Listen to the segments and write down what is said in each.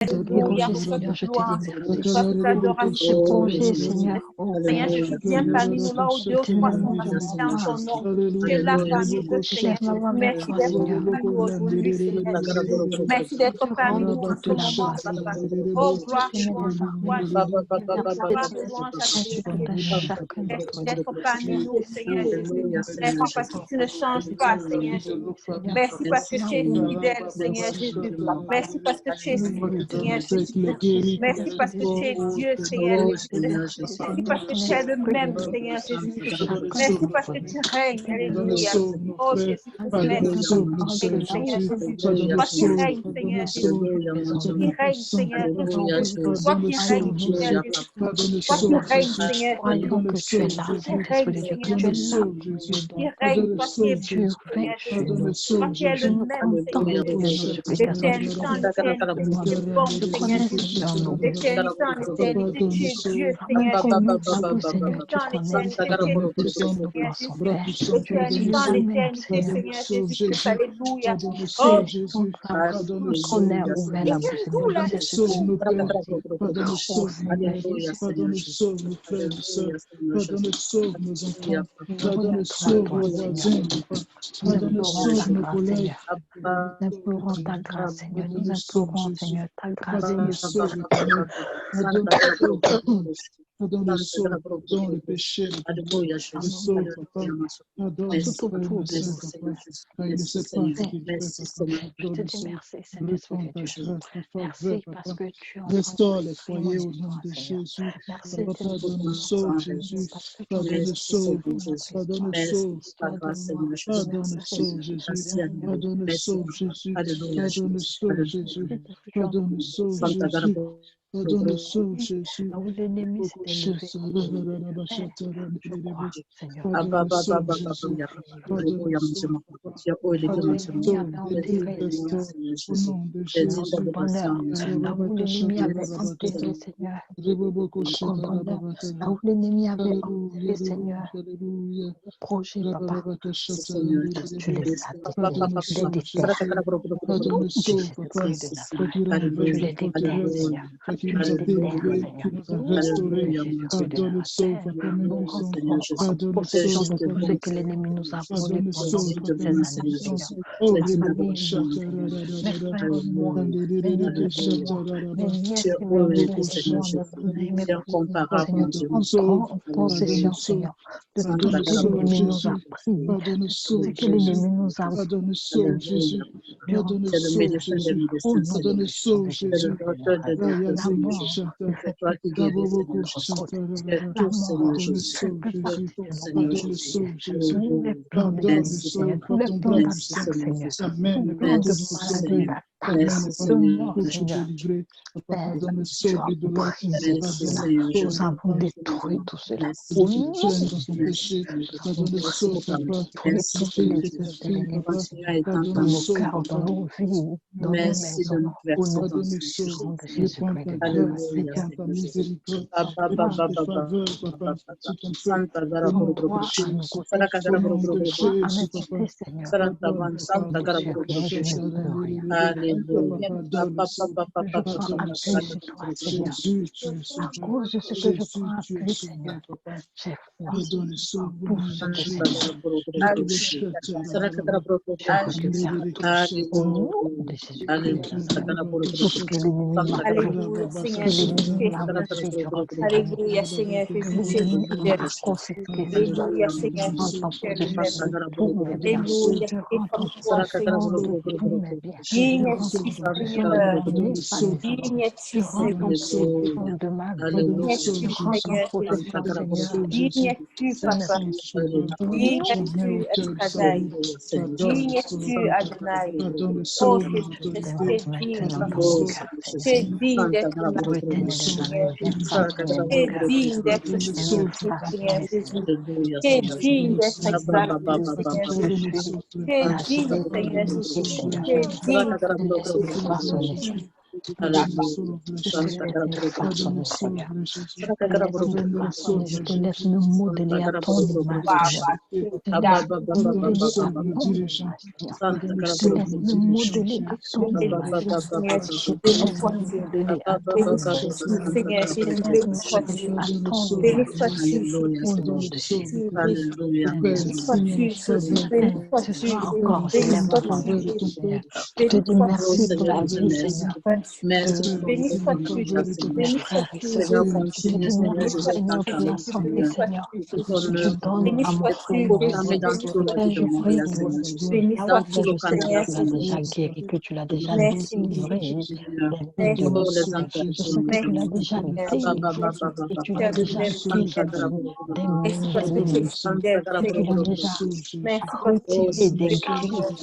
Alléluia, Seigneur, je te gloire. dis merci. Parce que l'adoration, Prolongez, Seigneur. Seigneur, tu viens parmi nous là où deux ou trois sont rassemblés en ton nom. Tu es là parmi eux, Seigneur. Merci d'être parmi nous aujourd'hui, Seigneur. Merci d'être parmi nous en ce moment, Papa. Oh, gloire et louange à toi, Jésus. Gloire et louange à toi, Jésus. Merci d'être parmi nous, Seigneur Jésus. Merci parce que tu ne changes pas, Seigneur Jésus. Merci parce que tu es fidèle, Seigneur Jésus. Merci parce que tu es fidèle, Seigneur Jésus. Merci parce que tu es Dieu, Seigneur Jésus. Merci parce que tu es le même, Seigneur Jésus. Merci parce que tu règnes. Alléluia. Oh Jésus, merci. Seigneur Jésus. Toi qui règnes, Seigneur Jésus. Toi qui règnes, Seigneur Jésus. Toi qui règnes, Seigneur Jésus. Toi qui règnes, Seigneur Jésus. Que tu es là, Saint-Esprit de Dieu, que tu es là. Qui règne, toi qui es bon, Seigneur Jésus. Toi qui es le même, Seigneur Jésus. L'éternité en éternité, tu es bon, Seigneur Jésus. L'éternité en éternité, tu es Dieu, Seigneur Jésus. L'éternité en éternité, tu es Dieu, Seigneur Jésus. L'éternité en éternité, Seigneur Jésus. Alléluia. Oh, Ton air ouvert la bouche, tout là. Pardonne, sauve nos frères et sœurs. Pardonne, sauve nos enfants. Pardonne, sauve nos voisins. Pardonne, sauve nos collègues. Nous implorons ta grâce, Seigneur. Nous implorons, Seigneur, ta grâce, Seigneur. Pardonne, sauve, pardonne le péché, le sauve, papa. Pardonne, tout, Seigneur. Il ne sait pas ce qu'il fait, Je te dis merci, Saint-Esprit de Dieu. Merci parce que tu es restaure les foyers au nom de Jésus. Pardonne, sauve Jésus. Pardonne, sauve. Pardonne, sauve. Pardonne, sauve Jésus. Pardonne, sauve Jésus. Pardonne, sauve Jésus. Pardonne, sauve Jésus. Pardonne, sauve Jésus. Où l'ennemi s'est élevé. L'ennemi avait enterré, Seigneur. Où l'ennemi avait enterré, Seigneur. Le projet, papa. Tu les as détestés. Qui nous a délivrés, qui nous a restaurés. Pardonne, sauve, pardonne, ce que l'ennemi nous a volé pendant toutes ces années. Possession, Seigneur, de tout ce que l'ennemi nous a pris, ce que l'ennemi nous a pardonne, sauve Jésus. Pardonne, sauve Jésus. Pardonne, sauve Jésus. Nous avons détruit tout cela. Dans nos cœurs, dans nos vies, dans nos maisons, au nom de Jésus-Christ. À cause de ce que je prends appui, Seigneur, j'ai foi pour ce que c'est. Au nom de Jésus-Christ. Alléluia, Seigneur Jésus. Alléluia, Seigneur Jésus. Alléluia, Pardonne, sauve-le, Je te Jésus. laisse me Pardonne, façonner, Seigneur. sauve-le, Jésus. Je te laisse me Pardonne, façonner, je sauve-le, te laisse Jésus. me modeler à ton image, Seigneur. Je te laisse me Pardonne, modeler à sauve-le, ton dirige-nous. image, Seigneur. Pardonne, Je te laisse sauve-le, me dirige-nous. modeler à ton image, Seigneur. Je te laisse me modeler à ton image, Seigneur. Je te laisse me changer à Pardonne, ton sauve-le, image, Père. Seigneur. Au nom Pardonne, de sauve-le, Jésus. Père. Seigneur, Père, signe-nous faveur. ce soir Père, encore, j'élève signe-nous ma voix vers faveur et toi, ton Seigneur. Père. Je te dis Père, merci pour la signe-nous vie, faveur et Seigneur, ton Père. de Père, signe-nous faveur et ton de Père. mes frères et sœurs. Père, Je te dis signe-nous merci, faveur. Seigneur, pour l'assemblée, Seigneur, que tu donnes à mon frère proclamer Moïse. dans tout le Père, je monde, prie Seigneur. là Dans où, tout Père, le je sais que Canada, tu l'as Seigneur. déjà guéri, que tu l'as déjà délivré Seigneur. des mains de Oh, les l'ennemi. enfants, Je sais que tu l'as déjà délivré et tu l'as déjà guéri des mains de l'ennemi et tu l'as déjà Oh, retiré des Seigneur. griffes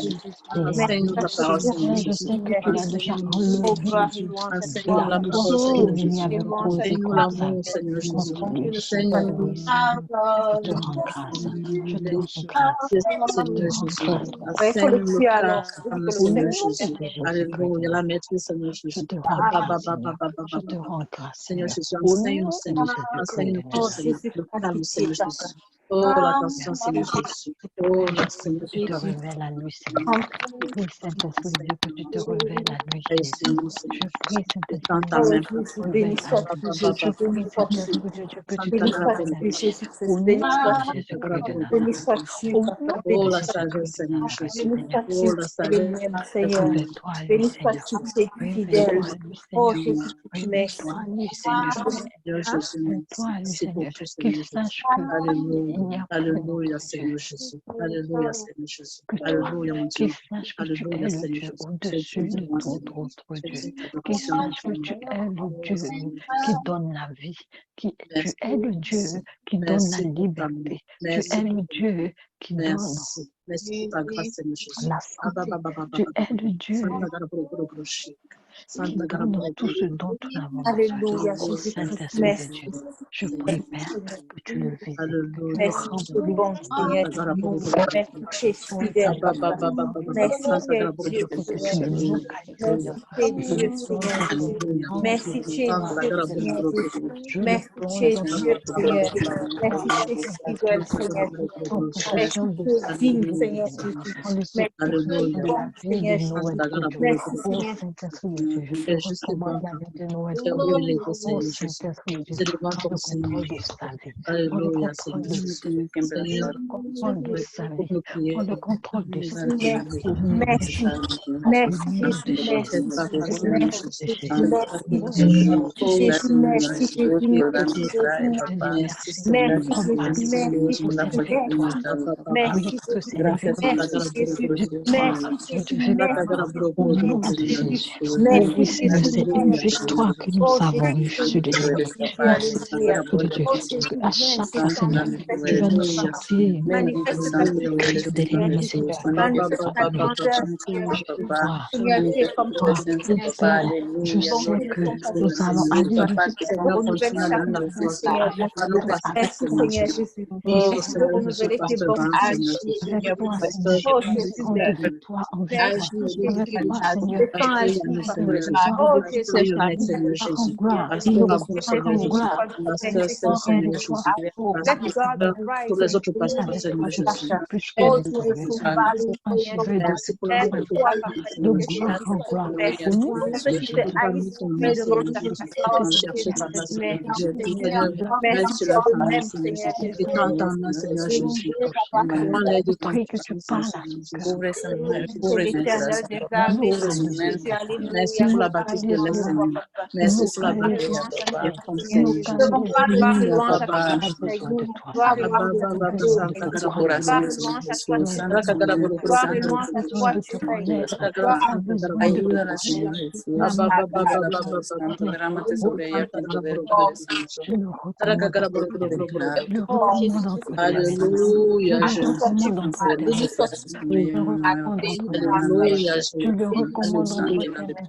de l'ennemi. Enseigne-nous ta parole, Seigneur Père, je Jésus. sais que tu l'as déjà Enseigne-nous. enlevé de Enseigne-nous la la croix parole, que Seigneur l'ennemi Jésus. avait causé Enseigne-nous contre sa l'amour, vie, Seigneur Jésus. contre lui, Père Enseigne-nous. Moïse. Je te rends grâce, je te rends grâce, je te Seigneur rends Jésus. très grâce. Enseigne-nous le calme, Au Seigneur nom Jésus. de Alléluia. La Jésus-Christ, maîtrise, Seigneur je Jésus. te rends grâce, Seigneur. Je te rends grâce, Seigneur Seigneur. Jésus, Au enseigne-nous, nom Seigneur. de Jésus-Christ Enseigne-nous de tout, Nazareth, Seigneur. Le calme, Seigneur Jésus. je Oh, te l'attention, remercie. Seigneur Jésus. Je te Oh, prie merci, Seigneur que tu te Jésus. révèles à lui, Seigneur. Je prie, Saint-Esprit de Dieu, que tu te révèles à lui, Jésus. Enseigne-nous, Je Seigneur prie, Jésus. Et Saint-Esprit tends de ta Dieu, main, que tu te révèles à lui. Je prie, Saint-Esprit de Dieu, que tu te révèles à lui. Au nom de Jésus-Christ de Nazareth. Au nom Oh, de la sagesse, Jésus-Christ de Seigneur Nazareth, Jésus. Seigneur. Oh, la sagesse, Seigneur. Révèle-toi à lui, Seigneur. Révèle-toi à lui, Seigneur. Révèle-toi à lui, Seigneur. Seigneur Jésus, Révèle-toi à lui, c'est pour Seigneur. tout, Qu'il Seigneur Jésus. sache que il n'y Alléluia, a point Alléluia, d'autre Dieu Seigneur Jésus. Alléluia, Seigneur Jésus. que toi. Alléluia, mon Qu'il Dieu. sache que tu Alléluia, es le Seigneur Dieu Jésus. au-dessus de Dis-moi, tout Seigneur. autre Dieu. Jésus, Qu'il adoration, mon sache que Dieu. tu es le Oh, Dieu Seigneur qui Jésus. donne la vie, tu Merci. es le Dieu qui donne la Merci pour ta main. liberté. Tu Merci es pour le ta main. Dieu qui donne Merci. Merci pour ta grâce, Seigneur Jésus. la santé. Tu es le Dieu qui donne tout ce dont nous avons besoin. Oh Saint-Esprit de Dieu, je prie, Père, que tu le visites, que tu le remplisses de ta nourriture. Oh Alléluia, que tu le localises, Seigneur. Je le plonge dans ton immense désespoir, Seigneur. Je le plonge dans ton immense désespoir, Seigneur. Prends possession de sa vie, Seigneur. Prends possession de la vie de Noël pour Dieu. Oh Saint-Esprit de Dieu, je te recommande la vie de Noël pour Dieu. Oh Saint-Esprit de Dieu, prends le contrôle de sa vie. Prends le Alléluia, contrôle Seigneur de Jésus. sa vie. Prends Seigneur, le contrôle de sa pour vie. nos Prends prières, le contrôle de sa vie. Seigneur, Au nom de Jésus. Au nom de Jésus. cette pas Au grâce, Seigneur nom Jésus. de Jésus. Au nom de Oh, Jésus. Seigneur Je te Jésus. dis merci. Je te dis Merci, merci pour Seigneur cette Jésus. compassion, pour cette victoire. Oui, que c'est une victoire qui victoire de victoire au nom de Jésus. Oh oui, Seigneur, c'est une victoire que nous avons eue sur l'ennemi. Merci, Saint-Esprit de Dieu. Parce qu'à chaque fois, Seigneur, tu vas nous Alléluia, sortir Alléluia, des griffes de l'ennemi, Seigneur. Victoire, victoire. Et Père, je sais que nous allons aller jusqu'à Seigneur, continue à donner la force à nos pasteurs, avec Seigneur toi. Jésus. Et Oh, Seigneur, Seigneur Jésus, pasteur Van, Seigneur Jésus. avec toi, Pasteur Seigneur, nous irons de victoire en victoire. Agis, Avec toi, Seigneur, pasteur nous Yannick, irons de Seigneur Jésus. gloire en Pasteur victoire. Yonnette, De Seigneur gloire en Jésus. gloire, Pasteur Abou, gloire Seigneur en Jésus. gloire, Pasteur Sœur, gloire en Seigneur victoire. Jésus. Oh oui, Pasteur, Seigneur, tous les autres pasteurs, avec Seigneur toi, je Jésus. suis plus que victorieuse. Moi, je vais de Merci pour la victoire vie en de ton victoire, peuple, de Seigneur Jésus. gloire en gloire. Au nom de Tu Jésus. as mis ton nom, Seigneur Jésus. Que Tu tu cherchais ta puisses, face, Seigneur, Seigneur Jésus. Seigneur, de veille sur la famille, Seigneur Seigneur, Jésus. Et tant en main, Seigneur Jésus. Prends l'aide de je ton prie que tu puissance, parles à Seigneur son Jésus. cœur. Merci, Seigneur Jésus. Merci pour la bâtisse de l'air, Localise-le, Seigneur. Merci pour la bâtisse localise-le, des Seigneur. comptes, Seigneur Jésus. Localise-le. Papa. Il a besoin de toi, Seigneur. Il a besoin de te connaître. Il a besoin de te connaître. Il a besoin de te connaître. Il a besoin de te connaître. La oh, Saint-Esprit de Dieu, je le recommande entre tes mains. Je le recommande entre tes mains. Je Alléluia, le Jésus. recommande entre tes mains. Je le recommande entre tes mains. Alléluia, Je Jésus. le recommande entre Alléluia. tes mains,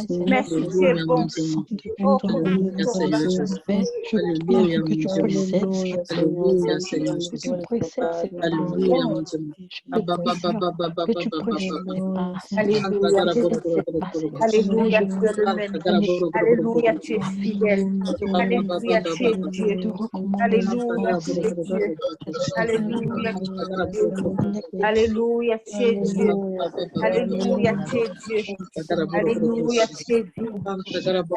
travail, Seigneur, Merci, tu es bon. Oh, Alléluia, Seigneur Jésus. Je prie afin que tu précèdes, Alléluia, Seigneur que tu Jésus. précèdes cette Alléluia, que tu puisses passer. Alléluia. Alléluia, tu es le même. Alléluia, tu es fidèle. Alléluia, tu es Dieu. Alléluia, tu es Dieu. Alléluia, tu es Dieu. Alléluia, tu es Dieu. Alléluia, tu es Dieu. Alléluia, tu es Dieu.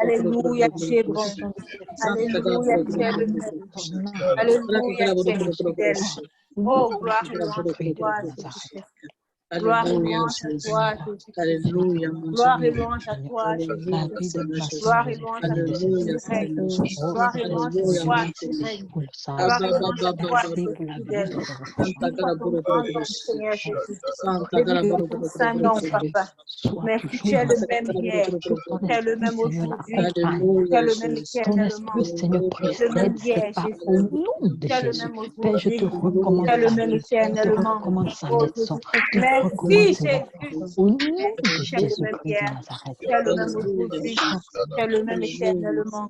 Alléluia, tu es bon. Alléluia, tu es le même. Alléluia, tu es fidèle. Oh, gloire et louange à toi, Jésus-Christ. Gloire et louange à toi, Jésus-Christ. Gloire et louange à toi, Jésus-Christ. Gloire et louange à toi, tu règnes. Gloire et louange à toi, tu règnes. Gloire et louange à toi, tu es fidèle. Béni soit ton grand nom, Seigneur Jésus. Béni soit ton saint nom, Papa. Merci, tu es le même hier. Tu es le même aujourd'hui. Tu es le même éternellement. Tu es le même hier, Jésus. Tu es le même aujourd'hui. Tu es le même éternellement. Oh, Jésus-Christ. Merci, Jésus. Au nom de Tu es le même Jésus-Christ de hier. Nazareth. Tu es le même aujourd'hui. Tu es le même éternellement.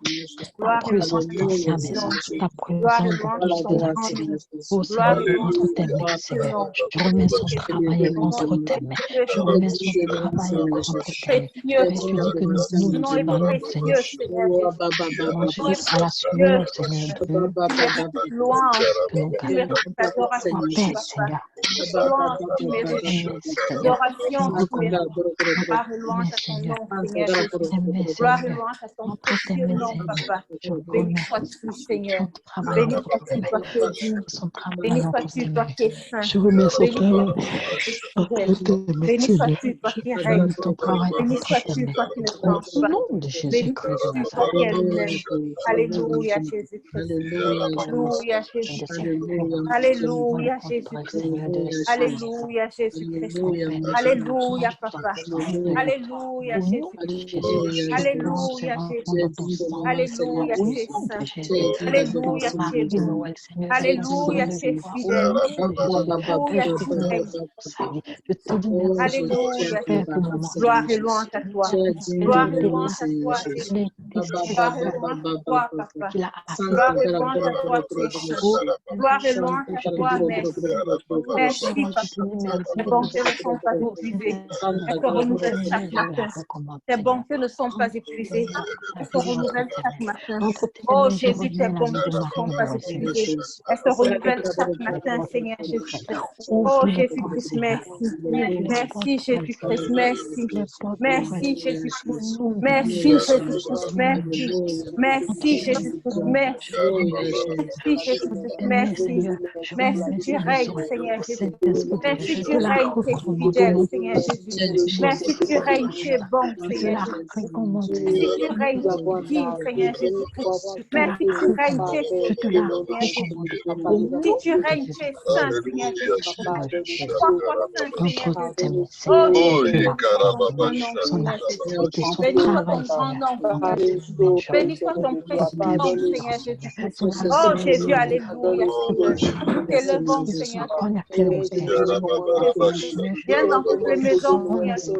Gloire et louange à ton nom. Ta Gloire et présence louange à dans ton la grand nom. Oh Gloire et Seigneur, louange entre à tes ton mains, précieux Seigneur. nom. Je remets son travail entre tes mains. Je remets son travail entre tes mains. Précieux, Père, tu dis que nous ton nom est allons, Seigneur, précieux, Seigneur Jésus. manger Ton nom est à la précieux, sueur, Seigneur Seigneur. Dieu. Tu mérites toute louange. Que nous Tu gagnons. mérites l'adoration, Père, Papa. Seigneur. Toute louange, tu mérites. Merci, Seigneur. L'adoration, Je tu mérites. recommande Gloire et louange à ton nom, Seigneur Jésus. tes mains, Gloire et Seigneur. louange à ton Entre tes précieux mains, nom, Seigneur. Papa. Je Béni remets sois-tu, Seigneur. son travail Béni entre tes sois-tu, mains. toi qui es digne. Son travail Béni entre sois-tu, tes toi mains. qui es saint. Je remets son Béni travail sois-tu, toi qui es entre fidèle. tes mains, Béni Seigneur. sois-tu, toi qui Je règnes. remets ton travail Béni entre tes sois-tu, mains. toi qui ne Au changes pas. nom de Béni Jésus-Christ de sois-tu, toi Nazareth. qui es le même. Alléluia, Jésus-Christ. Alléluia, Jésus-Christ. Alléluia, Jésus-Christ. Alléluia, Jésus-Christ. Alléluia, Papa. Alléluia, Jésus-Christ. Alléluia, Jésus. Alléluia, tu es saint. Alléluia, tu es bon. Alléluia, tu es fidèle. Alléluia, tu règnes. Je te dis merci, Alléluia, Père, pour mon gloire et louange à toi. Gloire et louange à toi, Jésus. Gloire et louange à toi, Papa. Gloire et louange à toi, tu es saint. Gloire et louange à toi, merci. Merci, Papa. Tes bontés ne sont pas épuisées. Elles se renouvellent chaque matin. Tes bontés ne sont pas épuisées. Elles se renouvellent chaque matin. Oh Jésus, tes bontés ne sont pas épuisées. Elles se renouvellent chaque matin, Seigneur Jésus-Christ. Oh Jésus-Christ, merci. Merci Jésus-Christ, merci. Merci Jésus-Christ. Merci Jésus-Christ, merci. Merci Jésus-Christ, merci. Merci Jésus-Christ, merci. Merci, tu règnes, Seigneur Jésus. Merci, tu règnes, tu es fidèle, Seigneur Jésus. Merci, tu règnes, tu es bon, Seigneur Jésus. Merci, tu règnes, tu es digne, Seigneur Jésus. Merci, tu règnes, tu es fidèle, Seigneur Jésus. Si tu règnes, tu es saint, Seigneur Jésus. Tu es trois fois saint, Seigneur Jésus. Oh, Jésus, béni soit ton grand nom, Seigneur Jésus. Béni soit ton précieux nom, Seigneur Jésus. Oh, Jésus, alléluia, Seigneur. Nous t'élevons, Seigneur. Viens dans toutes les maisons, Seigneur Jésus.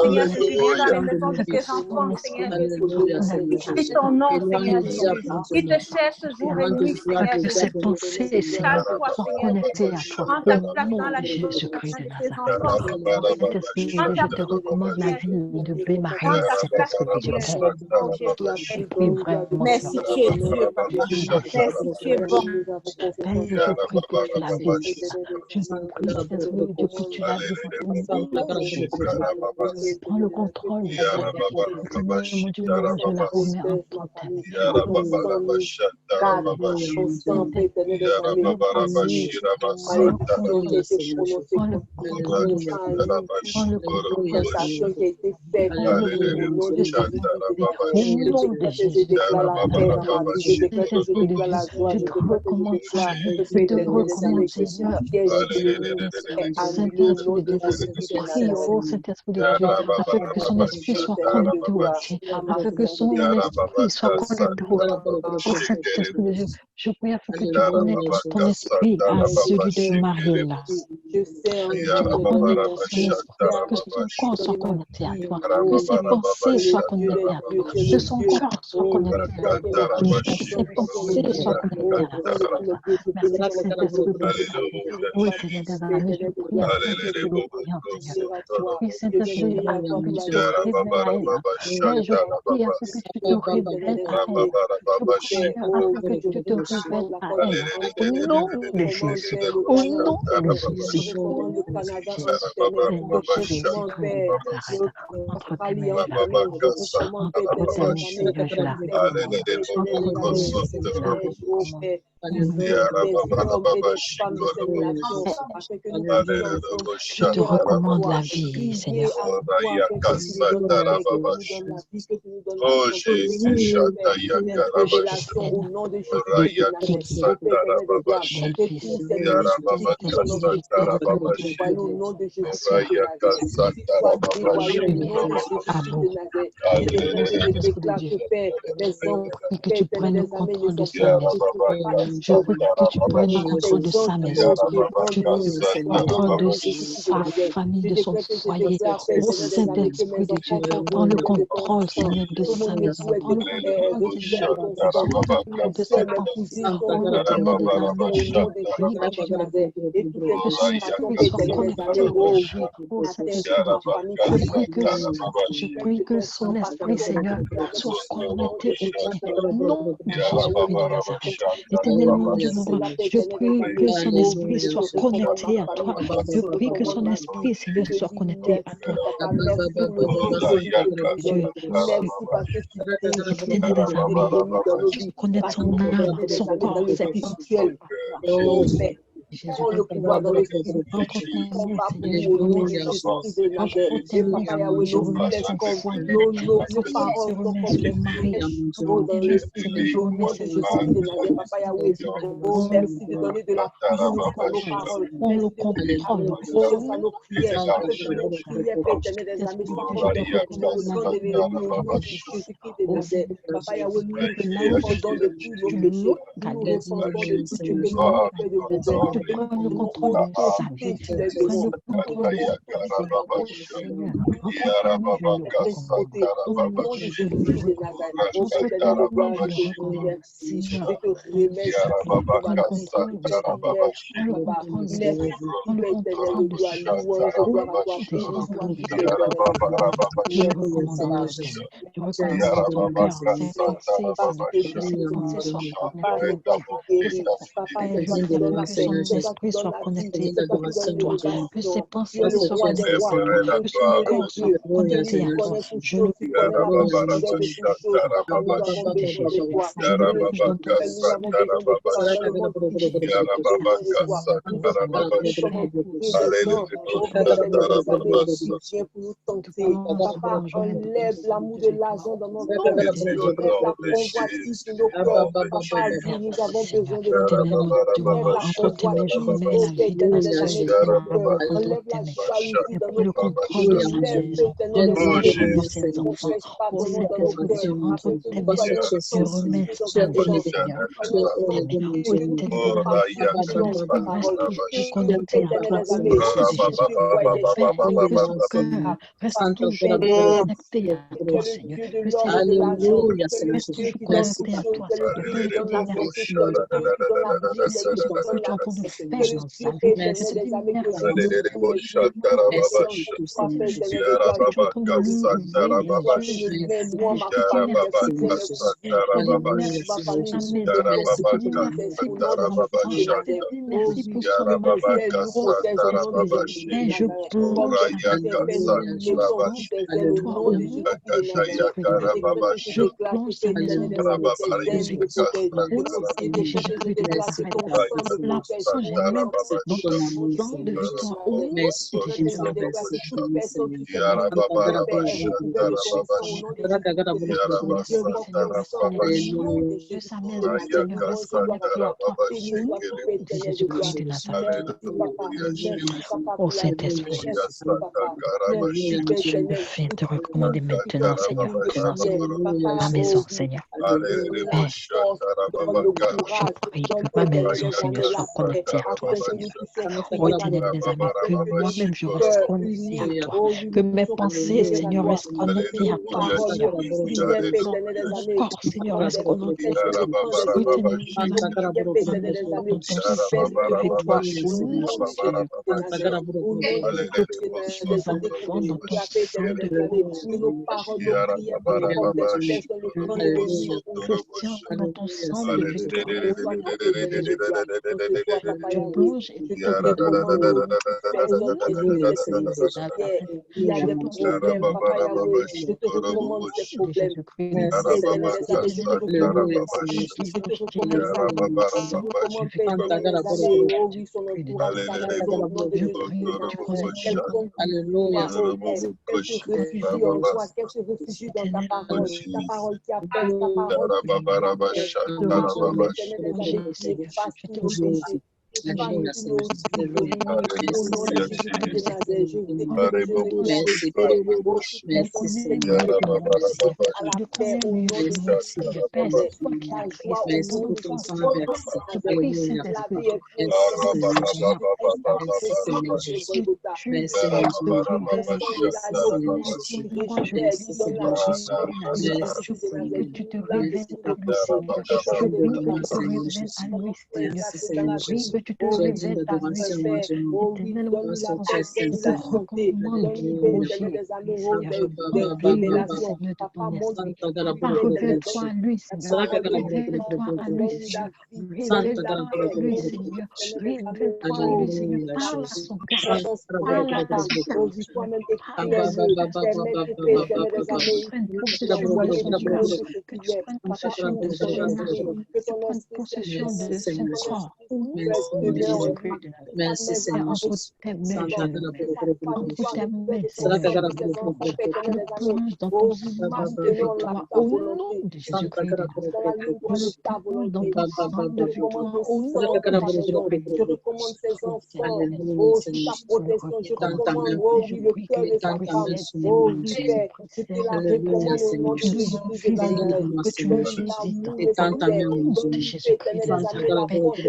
Seigneur Jésus, viens dans les maisons de tes enfants, Seigneur Jésus. Qui ton nom, Seigneur Jésus. Qui te cherche jour et nuit, Seigneur Jésus. Installe-toi, Seigneur Jésus. Prends ta place dans la vie de tes enfants, Seigneur Jésus. Prends ta place, recommande la vie de B. Marie, prends ta place, Saint-Esprit Seigneur. Oh, Jésus. Merci, tu es Dieu, Papa. Merci, tu es bon. Père, je prie que tu la visites. Je prie, Saint-Esprit de Dieu, que tu la visites au nom de Jésus. Prends le contrôle, Seigneur. Seigneur, mon Dieu, moi, je la remets entre tes je te recommande ça. Je te recommande, Seigneur. Saint-Esprit de Dieu, prie au Saint-Esprit de Dieu, afin que son esprit soit connecté au tien, afin que son esprit soit connecté au Saint-Esprit de Dieu. Je prie afin que tu connectes ton esprit à celui de Marie-là. Tu connectes son esprit, que son corps soit connecté à toi, que ses pensées soient connectées à toi, que son corps soit connecté à toi, que ses pensées soient connectées à toi. Merci Saint-Esprit pour ça. Oui, Seigneur des armées, je prie afin que tu le prions, Seigneur. Je prie Saint-Esprit afin que tu te révèles à elle. Père, je prie afin que tu te révèles à elle. Je prie, Seigneur, afin que tu te révèles à elle. Au nom de Jésus. Au nom de Jésus. Au nom de Jésus. Seigneur Jésus-Christ de Nazareth. Entre tes mains, je la place. Entre tes mains, Seigneur, je la recommande. Entre tes mains, Seigneur, je la recommande. Je te recommande la vie, Seigneur. Oh Jésus, Au nom de Kiki, Delphis, que tu prennes le contrôle de sa maison. Je prie que tu prennes le contrôle de sa maison. Tu prennes le contrôle de sa famille, de son foyer. Au Saint-Esprit de Dieu, prends le contrôle, Seigneur, de sa maison. Prends le contrôle, Seigneur, de cet enfant. Oh, l'Éternel des armées, je prie que son esprit soit connecté à toi. Oh, Saint-Esprit de Dieu, je prie que son esprit, Seigneur, soit connecté au tien. Au nom de Jésus-Christ de Nazareth. Éternel mon Dieu, mon roi, je prie que son esprit soit connecté à toi. Je prie que son esprit, Seigneur, soit connecté à toi. Dieu, éternel des armées, connaître son âme, son corps, ses pensées. Jésus, le pouvoir dans l'esprit. entre tes mains, Seigneur, je remets ses forces. Entre tes mains, je remets son foyer. Entre tes mains, je remets son mari. Seigneur, je remets ses enfants. Oh, merci de donner de la puissance à nos paroles. On le contrôle. Puissance à nos prières. Afin que nos prières, Père éternel des armées, soient entendues au nom de l'ennemi, au nom de Jésus-Christ de Nazareth. Papa Yahweh, nous répondons de tous nos péchés. Nous répondons de tout ce que nous avons fait de mauvais. Tu prends le contrôle de sa vie. Tu prends le contrôle de sa vie. Seigneur, entre tes mains, je le recommande. Au nom de Jésus, je le recommande. Entre tes mains, je le recommande. Seigneur, prends le contrôle de sa vie. Prends le contrôle de sa vie. Prends le contrôle de sa vie. Au nom de Jésus-Christ, je recommande en ton Seigneur. Je recommande ton cœur, ses pensées, Seigneur, que ses pensées soient connectées au tien. Père, je prie que son esprit soit connecté à toi, que ses pensées soient connectées à toi, que son corps soit connecté à toi. Je le commande, Seigneur. Au nom de Jésus, je le prie dans ton Saint-Nom. Papa, enlève l'amour de l'argent dans notre cœur, la convoitise de nos cœurs. Papa, nous avons besoin de entre tes mains, je remets la vie de ma soeur. enlève la jalousie dans nos le contrôle de sa maison, de ses enfants. Au Saint-Esprit, entre tes mains, je remets sa vie, Seigneur. Au éternel, son esprit reste connecté à toi, au nom de Jésus. Père, que son cœur reste toujours connecté à toi, Seigneur. Que ses pensées restent toujours connectées à toi, Seigneur. Je te dis merci pour ce que tu es en train de faire dans sa vie. Je te dis merci pour ce que tu es en train de lui ouvrir les yeux. Je te dis merci pour sa maison. Je te dis merci pour son enfant. Je te dis merci pour son mari. Oh, et je plonge toi au nom de Jésus-Christ de Nazareth. Je plonge sa maison dans le Jésus-Christ. Au nom de Jésus-Christ de Nazareth. La plonge même dans ton de victoire. Au nom de Jésus-Christ de Nazareth. Toute personne qui fait mal au nom de sa maison, Seigneur, reste connecté à toi. Au nom de Jésus-Christ de Nazareth. Au Saint-Esprit, je viens te recommander maintenant, Seigneur, ma maison, Seigneur. Je prie que ma maison, Seigneur, soit connectée connecté à toi, Seigneur. Oh Éternel des amis, que moi-même je reste connecté à toi, que mes pensées, Seigneur, restent connectées à toi, Seigneur. Mon corps, Seigneur, reste connecté à toi. Oh Éternel des amis, je veux dans ton centre avec toi, au nom de Jésus. Je mes enfants dans ton sang de Christian dans ton sang de victoire. Tu plonges et tu te je plonge dans tes mains de Jésus-Christ de Nazareth. Éternel, je vais je prie, tu connais Alléluia. que tu te révèles à lui, Seigneur. Je prie que tu te révèles à lui, Seigneur. Je prie que tu te révèles à lui, Seigneur. Éternel, je te recommande Roger, Seigneur. Révèle-lui, Seigneur, de ton esprit. Papa, révèle-toi à lui, Seigneur. Révèle-toi à lui, Seigneur. Révèle-toi à lui, Seigneur. Révèle-toi à lui, Seigneur. Parle à son cœur. Parle à ta vie, Seigneur. Parle à son cœur, Seigneur. Que tu prennes possession de son cœur. Que tu prennes possession de son âme. Que tu prennes possession de son corps. Au nom de Jésus-Christ de Nazareth. Merci Seigneur. Entre tes mains, je le mets. Entre tes mains, Seigneur, je le plonge. Je le plonge dans ton sang de victoire. Au nom de Jésus-Christ de Nazareth. Je le plonge dans ton sang de victoire. Au nom de Jésus-Christ de Nazareth. Je prie que l'Esprit que tu le visites. Au nom de Jésus-Christ de Nazareth.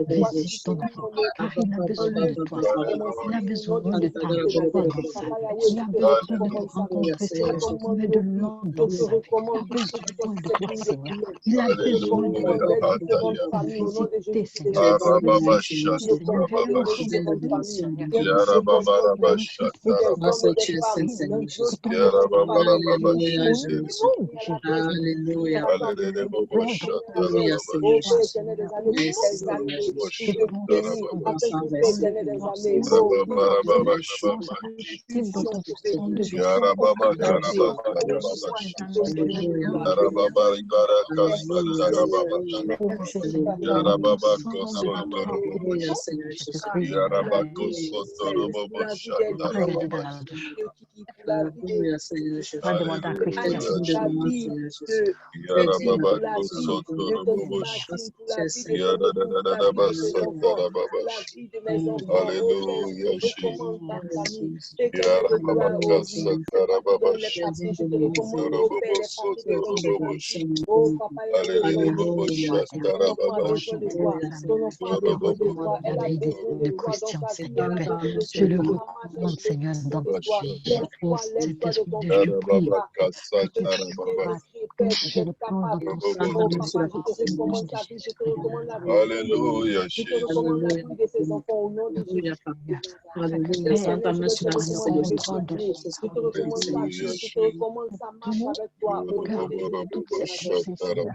Visite ton enfant, car il a besoin de toi. Il a besoin de ta voix dans sa vie. Il a besoin de te rencontrer, Seigneur. Il a besoin de l'homme dans sa vie. Il a besoin de toi, Seigneur. Il a besoin de te visiter, Seigneur. Seigneur, je te recommande, Seigneur. Va demander à Christian. Le Christian, Seigneur Père, je le recommande, Seigneur, dans Saint-Esprit de Dieu, je prie que je le prends dans ton sang de victoire au nom de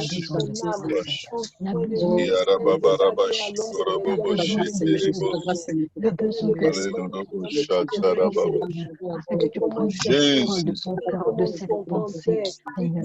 Jésus-Christ de Nazareth. Alléluia, Jésus. De cette pensée, Seigneur.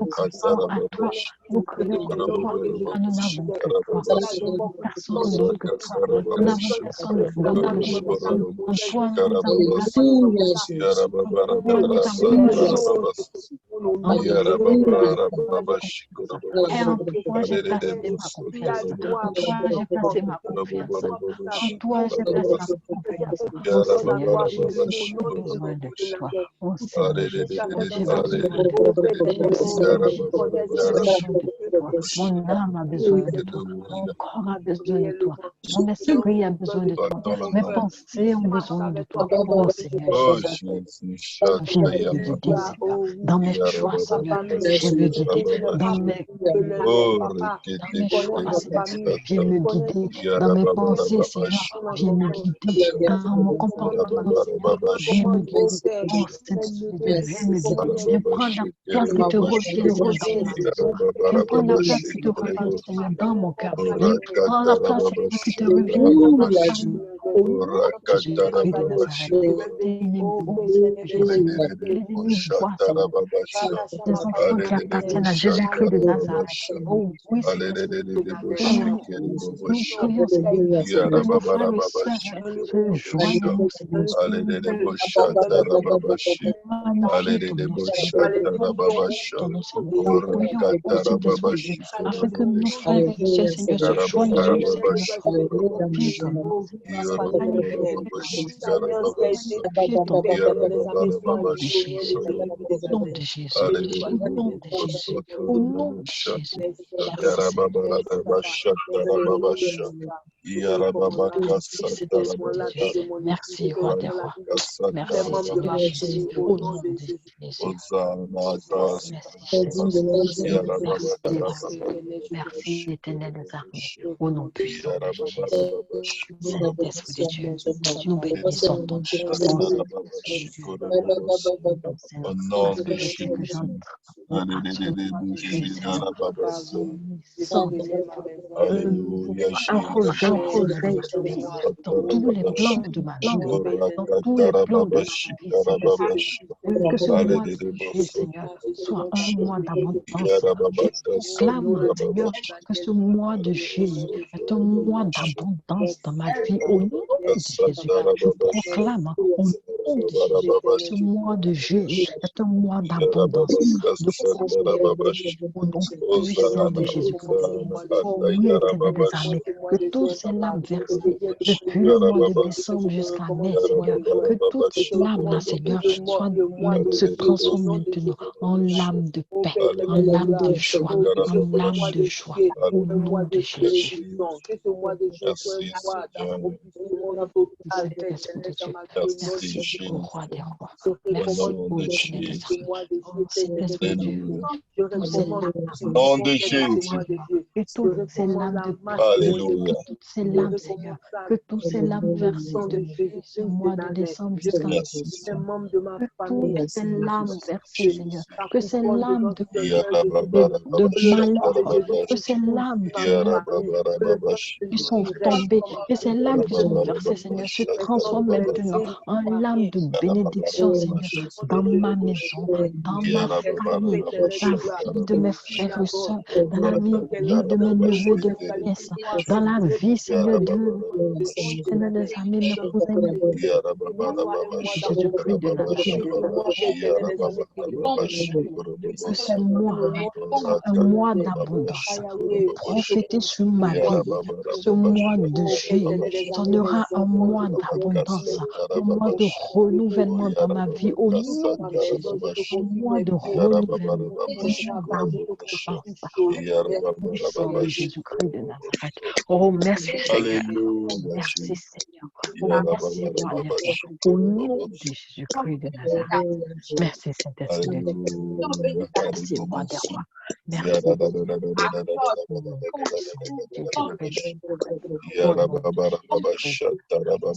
Nous crions à toi. Nous crions à toi. Car nous n'avons que toi. Personne d'autre que toi. Nous n'avons personne d'autre. Nous n'avons personne. En toi, nous avons la foi. En toi, nous avons la confiance. En toi, et en toi, j'ai placé ma confiance. En toi, j'ai placé ma confiance. En toi, j'ai placé ma confiance. Oh Seigneur Jésus, j'ai besoin de toi. Oh Seigneur Jésus, j'ai besoin de toi. Oh Seigneur Jésus, j'ai besoin de toi. toi. Mon âme a besoin de toi. Mon corps a besoin de toi. Mon esprit a besoin de toi. Mes pensées ont besoin de toi. Oh Seigneur Jésus. Viens me guider, Seigneur. Dans mes choix, Seigneur, viens me guider. Dans mes choix, Seigneur, viens me guider. Dans mes pensées, Seigneur, viens me guider. Dans mon comportement, Seigneur, viens me guider. Oh Seigneur, viens me guider. Viens prendre la place qui te revient, Seigneur. Viens prendre la place qui te revient, Seigneur, dans mon cœur. Viens prendre la place, Seigneur, qui te revient dans ma famille. Au nom de Jésus-Christ de Nazareth, Seigneur, oh Seigneur Jésus, que l'ennemi voit, Seigneur, des enfants qui appartiennent à Jésus-Christ de Nazareth. Oh oui, Seigneur, nous prions, Seigneur, que nos frères et sœurs se joignent à nous, Seigneur. Magnifier ton nom, Seigneur. Glorifier ton nom, Seigneur. Prions au Saint-Esprit de Dieu, afin que nos frères et sœurs, Seigneur, se joignent à nous, Seigneur. Glorifier ton nom. Magnifier ton nom, Seigneur. Magnifier ton nom. Au nom de Jésus. Au nom de Jésus. Au nom de Jésus. Au nom de Jésus. Merci, Seigneur. Merci, Saint-Esprit de Dieu. Merci, Roi des Rois. Merci, Seigneur Jésus. Au nom de Jésus. Merci, Jésus. Merci, Roi. Merci, l'Éternel des armées. Au nom puissant de Jésus. Saint-Esprit de Dieu, nous bénissons ton nom. Oh, Saint-Esprit de Dieu. Parce que je sais que j'entre absolument de Dieu, Seigneur. Sans un réveil, Seigneur, de ma vie, dans tous les plans de ma vie, dans tous les plans de ma vie, Seigneur. Que ce mois de juillet, Seigneur, soit un mois d'abondance. Je proclame, Seigneur, que ce mois de juillet est un mois d'abondance dans ma vie. Au nom de Jésus, je proclame au nom de Jésus que ce mois de juillet est un mois d'abondance, de prospérité, au nom puissant de Jésus-Christ. Oh oui, Éternel des armées, que tous ces larmes versées depuis le mois de décembre jusqu'à mai, Seigneur, que toutes ces larmes-là, Seigneur, se transforment maintenant en larmes de paix, en larmes de joie, en larmes de joie, au nom de Jésus. Saint-Esprit de Dieu, merci au Roi des Rois, merci au Éternel des armées, oh Saint-Esprit de Dieu, tous ces larmes, que toutes ces larmes de paix, que toutes ces larmes, Seigneur, que toutes ces larmes versées depuis ce mois de décembre jusqu'à décembre, que toutes ces larmes versées, Seigneur, que ces larmes de malheur, que ces larmes, Seigneur, qui sont tombées, que ces larmes qui sont versées, Seigneur, se transforment maintenant en larmes de bénédiction, Seigneur, dans ma maison, dans ma famille, dans la vie de mes frères et sœurs, dans la vie de mes neveux, de mes nièces, dans la vie, Seigneur, Seigneur des amis, mes cousins, Jésus-Christ de Nazareth. Que ce mois soit un mois d'abondance. Profitez sur ma vie. Que ce mois de juillet sonnera un mois d'abondance, un mois de renouvellement dans ma vie au nom de Jésus. Un mois de renouvellement, un mois d'abondance. Puissant de Jésus-Christ de Nazareth. Oh, merci Seigneur. Merci Seigneur. Oh, merci Roi des Rois. Au nom de Jésus-Christ de Nazareth. Merci Saint-Esprit de Dieu. Merci Roi des Rois. Merci.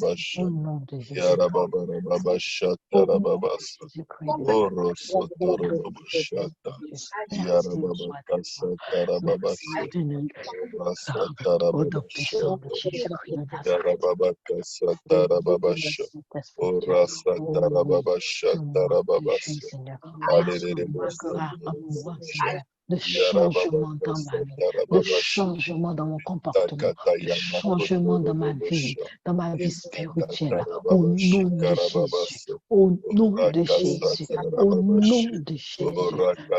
Au nom de Jésus-Christ. Au nom puissant de Jésus-Christ de Nazareth. De changement dans ma vie, de changement dans mon comportement, de changement dans ma vie spirituelle, au nom de Jésus, au nom de Jésus, au nom de Jésus.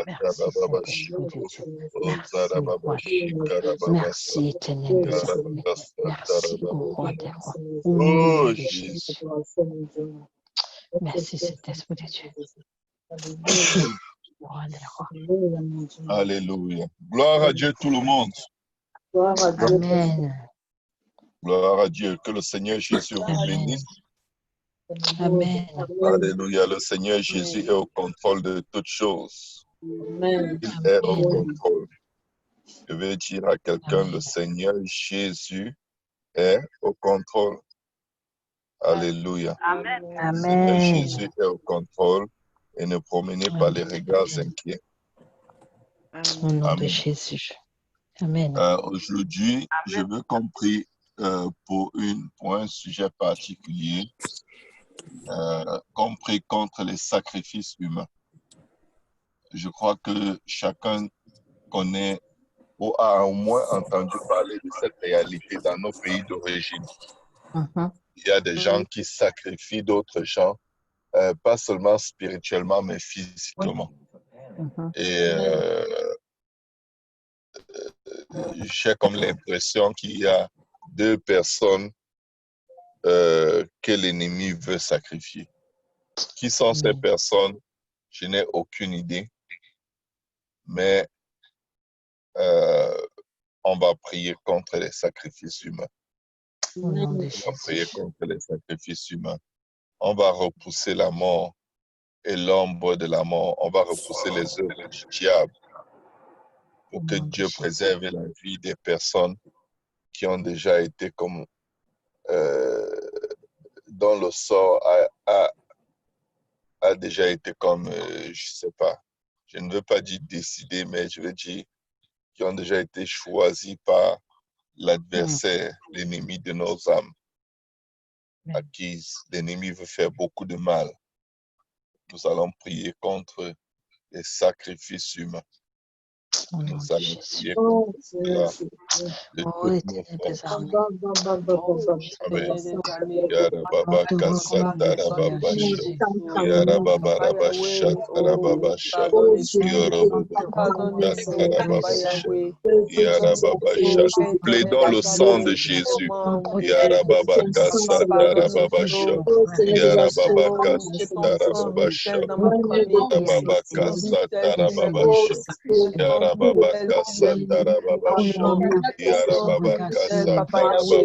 Merci Saint-Esprit de Dieu, merci Roi des Rois, merci Éternel des armées, merci au Roi des Rois, au nom de Jésus. Merci Saint-Esprit de Dieu. roi des rois. Alléluia, mon Dieu. Alléluia. Gloire à Dieu tout le monde. Gloire à Dieu. Amen. Gloire à Dieu. Que le Seigneur Jésus vous Amen. bénisse. Amen. Alléluia. Le Seigneur Jésus est au contrôle de toutes choses. Amen. Il est au Amen. contrôle. Je vais dire à quelqu'un, Amen. le Seigneur Jésus est au contrôle. Alléluia. Amen. Le Seigneur Amen. Jésus est au contrôle et ne promenez pas les regards Amen. inquiets. Au nom de Amen. Jésus. Amen. Aujourd'hui, je veux qu'on prie pour un sujet particulier, qu'on prie contre les sacrifices humains. Je crois que chacun connaît ou a au moins entendu parler de cette réalité dans nos pays d'origine. Il y a des gens qui sacrifient d'autres gens, pas seulement spirituellement, mais physiquement. Et j'ai comme l'impression qu'il y a deux personnes que l'ennemi veut sacrifier. Qui sont ces personnes? Je n'ai aucune idée. Mais on va prier contre les sacrifices humains. Au nom de On va prier Jésus. contre les sacrifices humains. On va repousser la mort et l'ombre de la mort. On va repousser les œuvres du diable pour que Dieu préserve la vie des personnes qui ont déjà été comme dont le sort a déjà été comme, je sais pas, je ne veux pas dire décidé, mais je veux dire qui ont déjà été choisis par l'adversaire, l'ennemi de nos âmes, à qui l'ennemi veut faire beaucoup de mal. Nous allons prier contre les sacrifices humains. Nous allons prier contre cela de toutes nos forces. Amen. Yarababa Kassatarababasha. Yarababasha Tarababasha. Yarababasha. Yarababasha. Plaidons le sang de Jésus. Yarababa Kassatarababasha. Yarababa Kassatarababasha. Yarababa Kassatarababasha. Yarababa Kassatarababasha. Yarababa Kassatarababasha.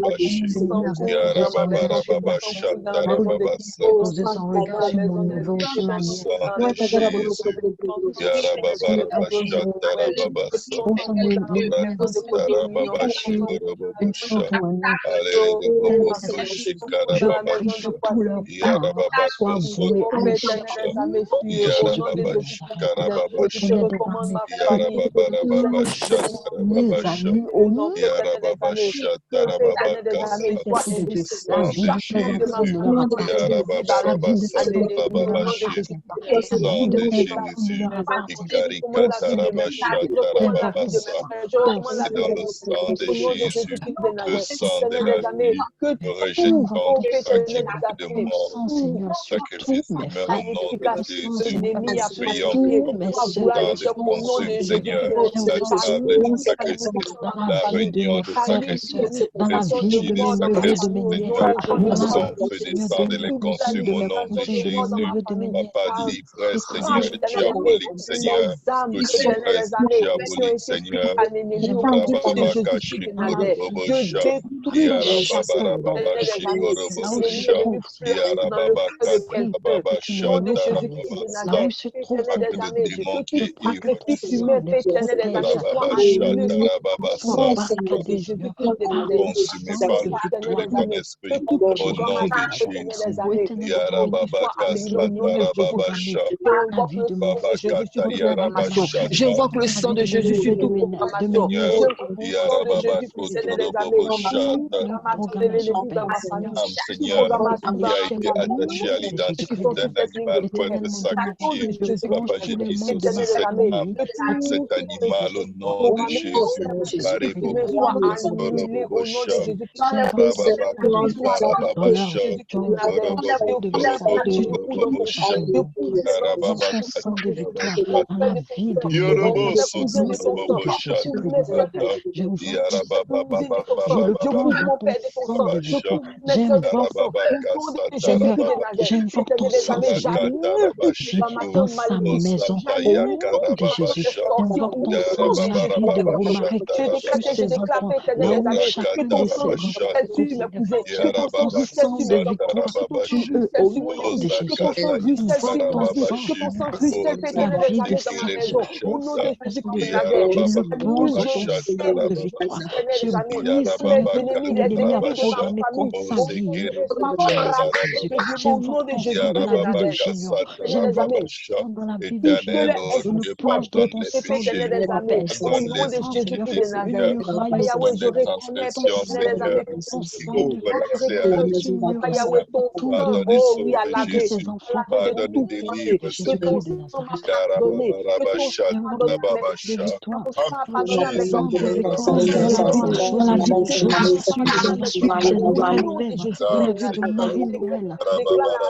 Yarababasha Tarababasa. Posez son regard sur mon neveu, sur ma nièce. Sang de Jésus. Yarababasha Tarababasa. Pousse Tarababashi une Korobobosha. chose ou un autre. Alléluia. Je prie Karababasha. que tout leur plan soit Yarababakoso voué à l'échec. Torobosha. Au nom de Jésus-Christ de Yarababashi Nazareth, Karababasha. Seigneur des armées, Yarababasha touche mes Tarababasha. amis au nom Yarababasha Tarababakasa. de Dieu. La Sang vie de de tes enfants Jésus. ne leur appartient pas. La vie de Yarababasa tes enfants ne leur Tarababashi. appartient pas. La vie Sang de de tes enfants ne Jésus. leur appartient pas. Ikarika Ô Seigneur Tarabasha Dieu, j'invoque ton Tarababasa. sang, ton C'est dans le sang, sang de Jésus, ton le sang de sang. la vie. Me rejette Ouvre contre ton pratique sang, beaucoup de ton mort. sang, Seigneur, sur tous Sacrifice mes humain au frères. nom de Ton sang, Jésus. Seigneur, Nous sur prions tous mes le soeurs. temps de Ton sang, consume, Seigneur, Seigneur, la table du partout sacrifice, dans la la vie de réunion mes de frères et sœurs, sacrifice, dans la les vie de outils de mes neveux, de sacrifice, mes nièces, Seigneur. dans Le la sang vie, peut Seigneur, de descendre et les mes cousines, consume de au mes nom de cousins, de mes Jésus. neveux, de mes nièces. Papa de Je l'ivresse, Seigneur, crache diabolique, Seigneur, toute ivresse diabolique, Seigneur. Yarababaka Shikorobobosha. le château Yarababarababashi là où se trouve, Seigneur. Je prie que tu me neutralises. Là où il se trouve, Pas que Seigneur. le démon Je qui est prie que ivre ton sang les protège. Alléluia. Soit Tarababasa, barricadé, Seigneur, par ton consumé sang par de le feu de victoire. ton esprit, au nom de Jésus. Ô Éternel des armées, Yarababakasa Alléluia, Jéhovah-Nissi, Tarababasha, la vie de mon fils, Babakata la vie de ma fille, Yarabashata, la vie de mes neveux, de mes nièces, Seigneur, Yarababakotoroboboshata, toute leur programmation, Père Seigneur, Seigneur, à qui a l'échec été au attaché nom à de l'identité Jésus-Christ de d'un Nazareth. animal pour être Éternel, mon Dieu, mon roi, sacrifié. je plonge Papa, tous j'ai les dit membres de ceci, ma cette famille âme, à cet du mal au nom de Jésus. Jésus soit annulé au nom de Jésus. dans leur vie, dans ton sang de victoire. Tu touches chacun d'entre nous dans ton sang de victoire, dans la vie de Myriam. Au nom de Jésus-Christ de Nazareth, j'invoque ton sang de victoire. Je le plonge dans ton sang de victoire. J'invoque Seigneur, j'invoque ton sang, Seigneur, agis dans sa maison. Au nom de Jésus, j'invoque ton sang dans la vie de Romaric sur ses enfants, là où chacun de ses enfants, Seigneur, j'invoque ton sang de victoire sur eux. Au nom de Jésus, j'invoque ton sang sur la vie de Sacha. Au nom de Jésus, je le plonge dans ton sang de victoire. Je brise, Seigneur, tout ce que l'ennemi a programmé contre sa vie. Au nom de Jésus, j'invoque ton sang dans la vie de Junior. J'invoque ton sang dans la vie de Junior. Je le plonge dans ton sang de victoire, Père. Ton sang, Seigneur, purifiera nos cœurs. Ton sang, ton sang de victoire purifiera tout de vie de ses enfants. Au nom de Jésus-Christ de Nazareth, de victoire, ton sang de victoire dans la vie de Joséphine, Seigneur, sur ses deux élèves, dans la vie de Marie-Noël,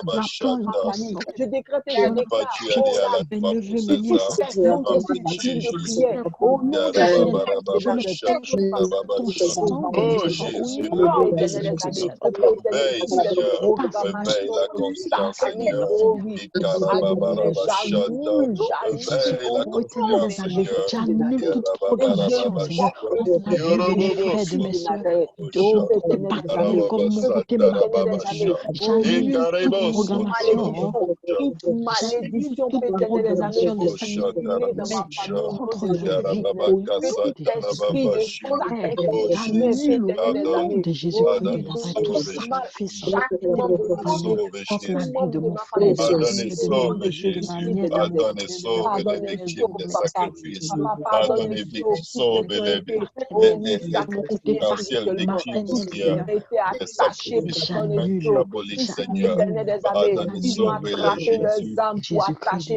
ton sang. Je décrète et je déclare, Neveu, ministre, au nom de Jésus, je le plonge dans ton sang de victoire. Au nom de Jésus, Réveille la conscience, Seigneur. Oh, Éternel des armées, j'annule toute programmation, Seigneur, contre la vie de mes frères, de mes soeurs, de tes bâtiments, comme mon côté maternel, Seigneur. J'annule toute programmation, j'annule toute programmation de Seigneur contre leur vie. Au nom de Jésus-Christ, j'annule au nom de Jésus-Christ de Nazareth tout sacrifice contre la vie de mon frère, de ma fille, de mon neveu, de ma nièce, de Pardonne et sauve les victimes des sacrifices. Pardonne et sauve les potentielles victimes, Seigneur, des sacrifices diaboliques, Seigneur. Pardonne et sauve les Jésus. Jésus-Christ,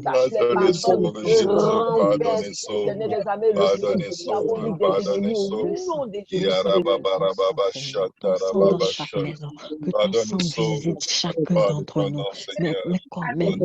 Pardonne et sauve Jésus. Pardonne et sauve. Pardonne et sauve. Pardonne et sauve. Dans chaque maison, que ton sang visite chacun d'entre nous. Mais je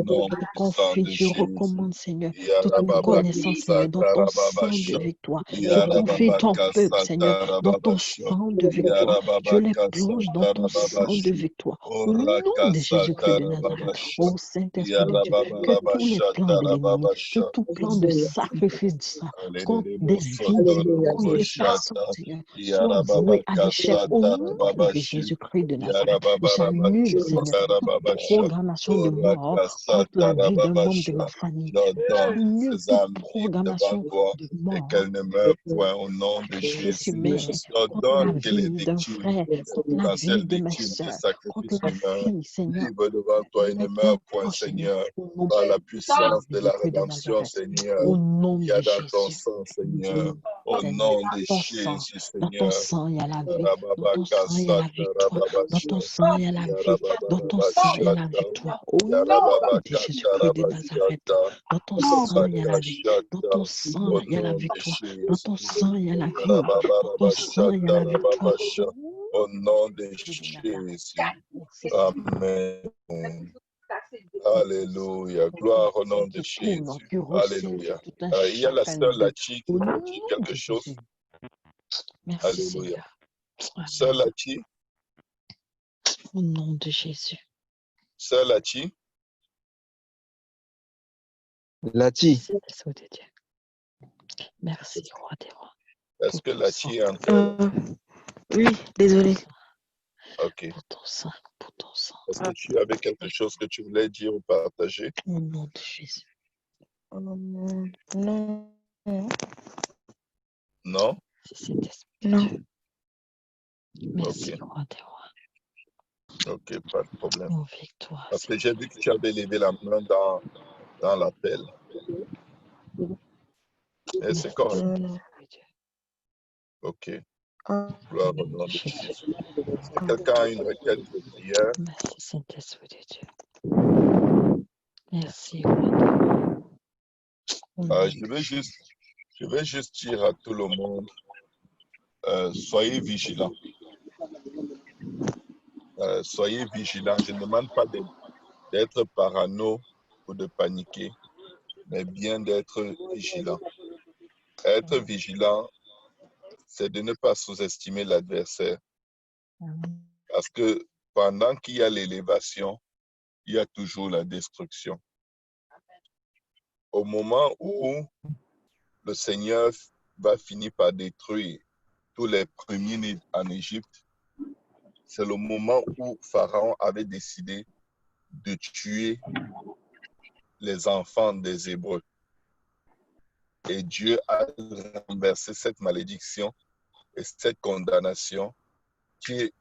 confie, je recommande, Seigneur, toute une connaissance, Seigneur, dans ton sang de victoire. Je confie ton peuple, Seigneur, dans ton sang de victoire. Je les plonge dans ton sang de victoire. Au nom de Jésus-Christ de Nazareth, ô Saint-Esprit de Dieu, que tous les plans de l'ennemi, que tout plan de sacrifice contre des vies, contre des personnes, Seigneur, soit voué à l'échec. Au nom de Jésus-Christ de Nazareth, j'annule, Seigneur, toute programmation de mort contre la vie d'un membre de ma famille. J'annule toute programmation de mort. Et qu'elle ne meure point au nom de Jésus. Contre la vie d'un frère, contre la vie de mes soeurs, contre la vie, Seigneur. Vive devant toi et ne meurt point, Seigneur, par la puissance de la rédemption, Seigneur. Au nom de Il y a dans ton Jésus. sang, Seigneur. Au nom de Jésus, Dans ton Seigneur. sang, il y a la vie. Dans ton sang, il y a la victoire. Dans ton sang, il y a la vie. Dans ton sang, il y a la victoire. Au nom de Jésus-Christ de Nazareth. Dans ton sang, il y a la vie. Dans ton sang, il y a la victoire. Dans ton sang, il y a la vie. Dans ton sang, il y a la victoire. Au nom de Jésus. Amen. Alléluia. Gloire au nom de Jésus. Alléluia. Il y a la sœur Lachi qui nous dit quelque chose. Merci. Alléluia. Sœur Lachi. Au nom de Jésus. Sœur Lachi. Lachi. Merci, roi des rois. Est-ce que Lachi est en train? Oui, désolé. Ok. Pour ton sang, pour ton sang. Est-ce que tu avais quelque chose que tu voulais dire ou partager? Au nom de Jésus. Non. Non? Non. Merci, Ok. roi des rois. Ok, pas de problème. Nos victoires. Parce que j'ai vu que tu avais levé la main dans l'appel. Et c'est correct. Ok. Gloire au nom de Jésus. Quelqu'un a une requête de prière? Merci, Saint-Esprit de Dieu. Merci, roi des rois. Je vais juste dire à tout le monde, soyez vigilants. Soyez vigilants. Je ne demande pas d'être parano ou de paniquer, mais bien d'être vigilant. Être vigilant, c'est de ne pas sous-estimer l'adversaire. Parce que pendant qu'il y a l'élévation, il y a toujours la destruction. Au moment où le Seigneur va finir par détruire tous les premiers-nés en Égypte, c'est le moment où Pharaon avait décidé de tuer les enfants des Hébreux. Et Dieu a renversé cette malédiction et cette condamnation que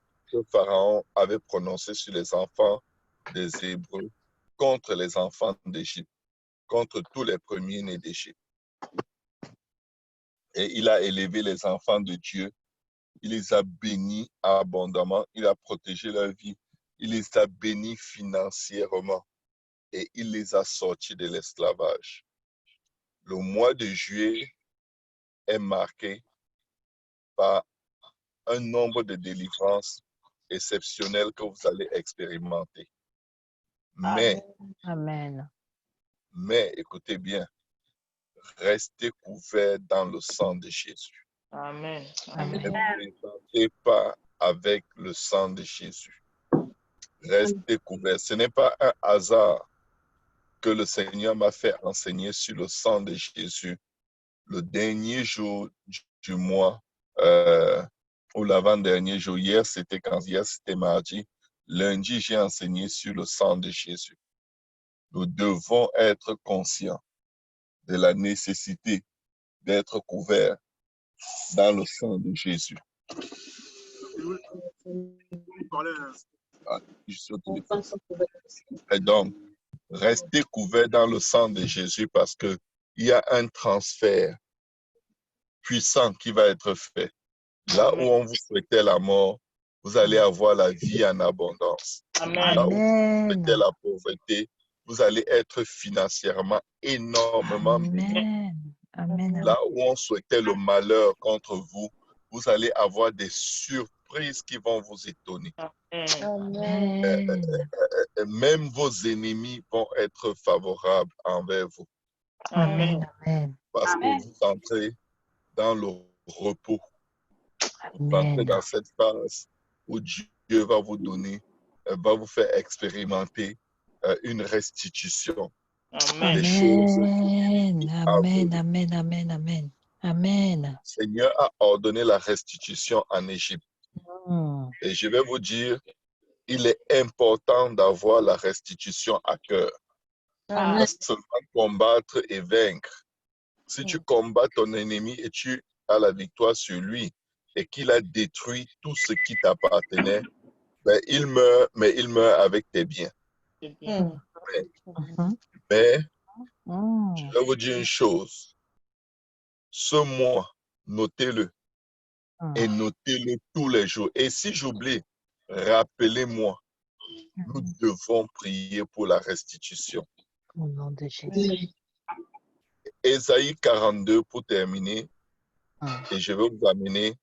Pharaon avait prononcée sur les enfants des Hébreux contre les enfants d'Égypte, contre tous les premiers-nés d'Égypte. Et il a élevé les enfants de Dieu. Il les a bénis abondamment. Il a protégé leur vie. Il les a bénis financièrement. Et il les a sortis de l'esclavage. Le mois de juillet est marqué par un nombre de délivrances exceptionnelles que vous allez expérimenter. Mais, écoutez bien, restez couverts dans le sang de Jésus. Amen. Ne vous présentez pas avec le sang de Jésus. Restez couverts. Ce n'est pas un hasard que le Seigneur m'a fait enseigner sur le sang de Jésus le dernier jour du mois, ou l'avant-dernier jour. Hier, c'était mardi. Lundi, j'ai enseigné sur le sang de Jésus. Nous devons être conscients de la nécessité d'être couverts dans le sang de Jésus. Et donc, restez couverts dans le sang de Jésus parce qu'il y a un transfert puissant qui va être fait. Là où on vous souhaitait la mort, vous allez avoir la vie en abondance. Amen. Là où vous souhaitez la pauvreté, vous allez être financièrement énormément béni. Là où on souhaitait le malheur contre vous, vous allez avoir des surprises qui vont vous étonner. Même vos ennemis vont être favorables envers vous. Amen. Parce que vous entrez dans le repos. Vous entrez dans cette phase où Dieu va vous donner, va vous faire expérimenter une restitution. Amen. Des choses. Amen. Le Seigneur a ordonné la restitution en Égypte. Et je vais vous dire, il est important d'avoir la restitution à cœur. Pas seulement combattre et vaincre. Si tu combats ton ennemi et tu as la victoire sur lui et qu'il a détruit tout ce qui t'appartenait, ben, il meurt, mais il meurt avec tes biens. Mais je vais vous dire une chose. Ce mois, notez-le. Et notez-le tous les jours. Et si j'oublie, rappelez-moi. Nous devons prier pour la restitution. Au nom de Jésus. Ésaïe 42 pour terminer. Et je vais vous amener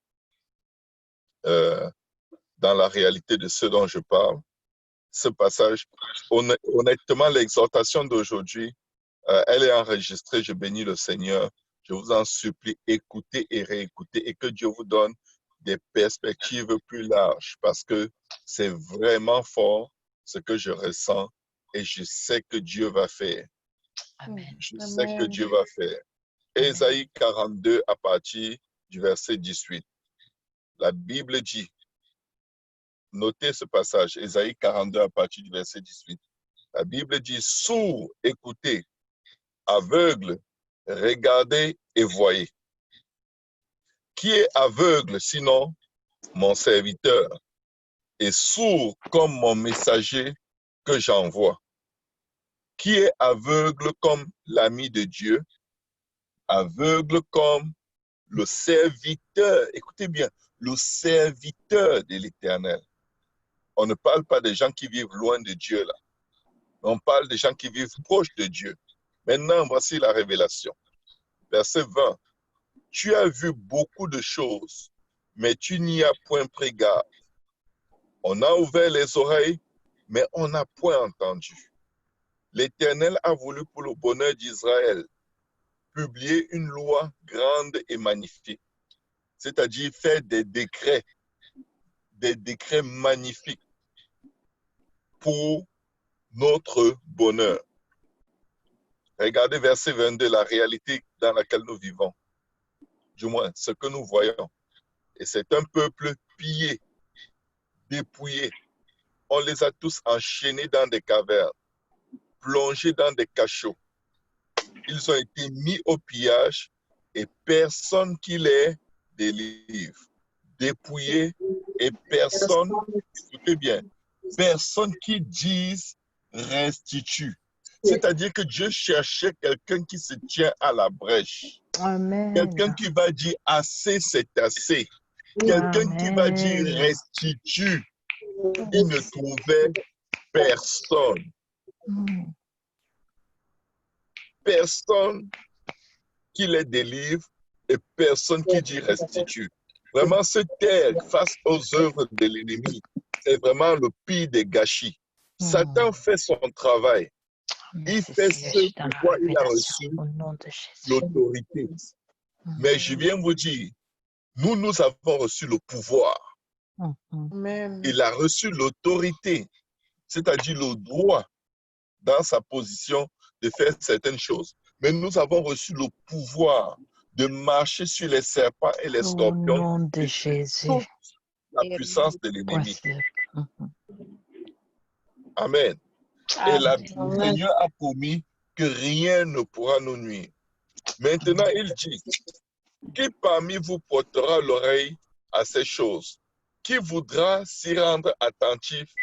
dans la réalité de ce dont je parle. Ce passage, honnêtement, l'exhortation d'aujourd'hui, elle est enregistrée. Je bénis le Seigneur. Je vous en supplie, écoutez et réécoutez et que Dieu vous donne des perspectives plus larges parce que c'est vraiment fort ce que je ressens et je sais que Dieu va faire. Amen. Je sais que Dieu va faire. Ésaïe 42 à partir du verset 18. La Bible dit, notez ce passage, Ésaïe 42 à partir du verset 18. La Bible dit, sourds, écoutez, aveugles, regardez et voyez. Qui est aveugle sinon mon serviteur et sourd comme mon messager que j'envoie? Qui est aveugle comme l'ami de Dieu, aveugle comme le serviteur, écoutez bien, le serviteur de l'Éternel. On ne parle pas des gens qui vivent loin de Dieu là. On parle des gens qui vivent proches de Dieu. Maintenant, voici la révélation. Verset 20. Tu as vu beaucoup de choses, mais tu n'y as point pris garde. On a ouvert les oreilles, mais on n'a point entendu. L'Éternel a voulu pour le bonheur d'Israël publier une loi grande et magnifique, c'est-à-dire faire des décrets magnifiques pour notre bonheur. Regardez verset 22, la réalité dans laquelle nous vivons, du moins ce que nous voyons. Et c'est un peuple pillé, dépouillé. On les a tous enchaînés dans des cavernes, plongés dans des cachots. Ils ont été mis au pillage et personne qui les délivre. Dépouillés et personne, écoutez bien, personne qui dise restitue. C'est-à-dire que Dieu cherchait quelqu'un qui se tient à la brèche. Amen. Quelqu'un qui va dire assez, c'est assez. Quelqu'un qui va dire restitue. Il ne trouvait personne. Personne qui les délivre et personne qui dit restitue. Vraiment, se taire face aux œuvres de l'ennemi, c'est vraiment le pire des gâchis. Satan fait son travail. Il fait ce pourquoi il a reçu l'autorité. Mais je viens vous dire, nous avons reçu le pouvoir. Il a reçu l'autorité, c'est-à-dire le droit dans sa position de faire certaines choses. Mais nous avons reçu le pouvoir de marcher sur les serpents et les scorpions. Au nom de Jésus. La puissance de l'ennemi. Amen. Et le Seigneur a promis que rien ne pourra nous nuire. Maintenant, il dit, qui parmi vous portera l'oreille à ces choses? Qui voudra s'y rendre attentif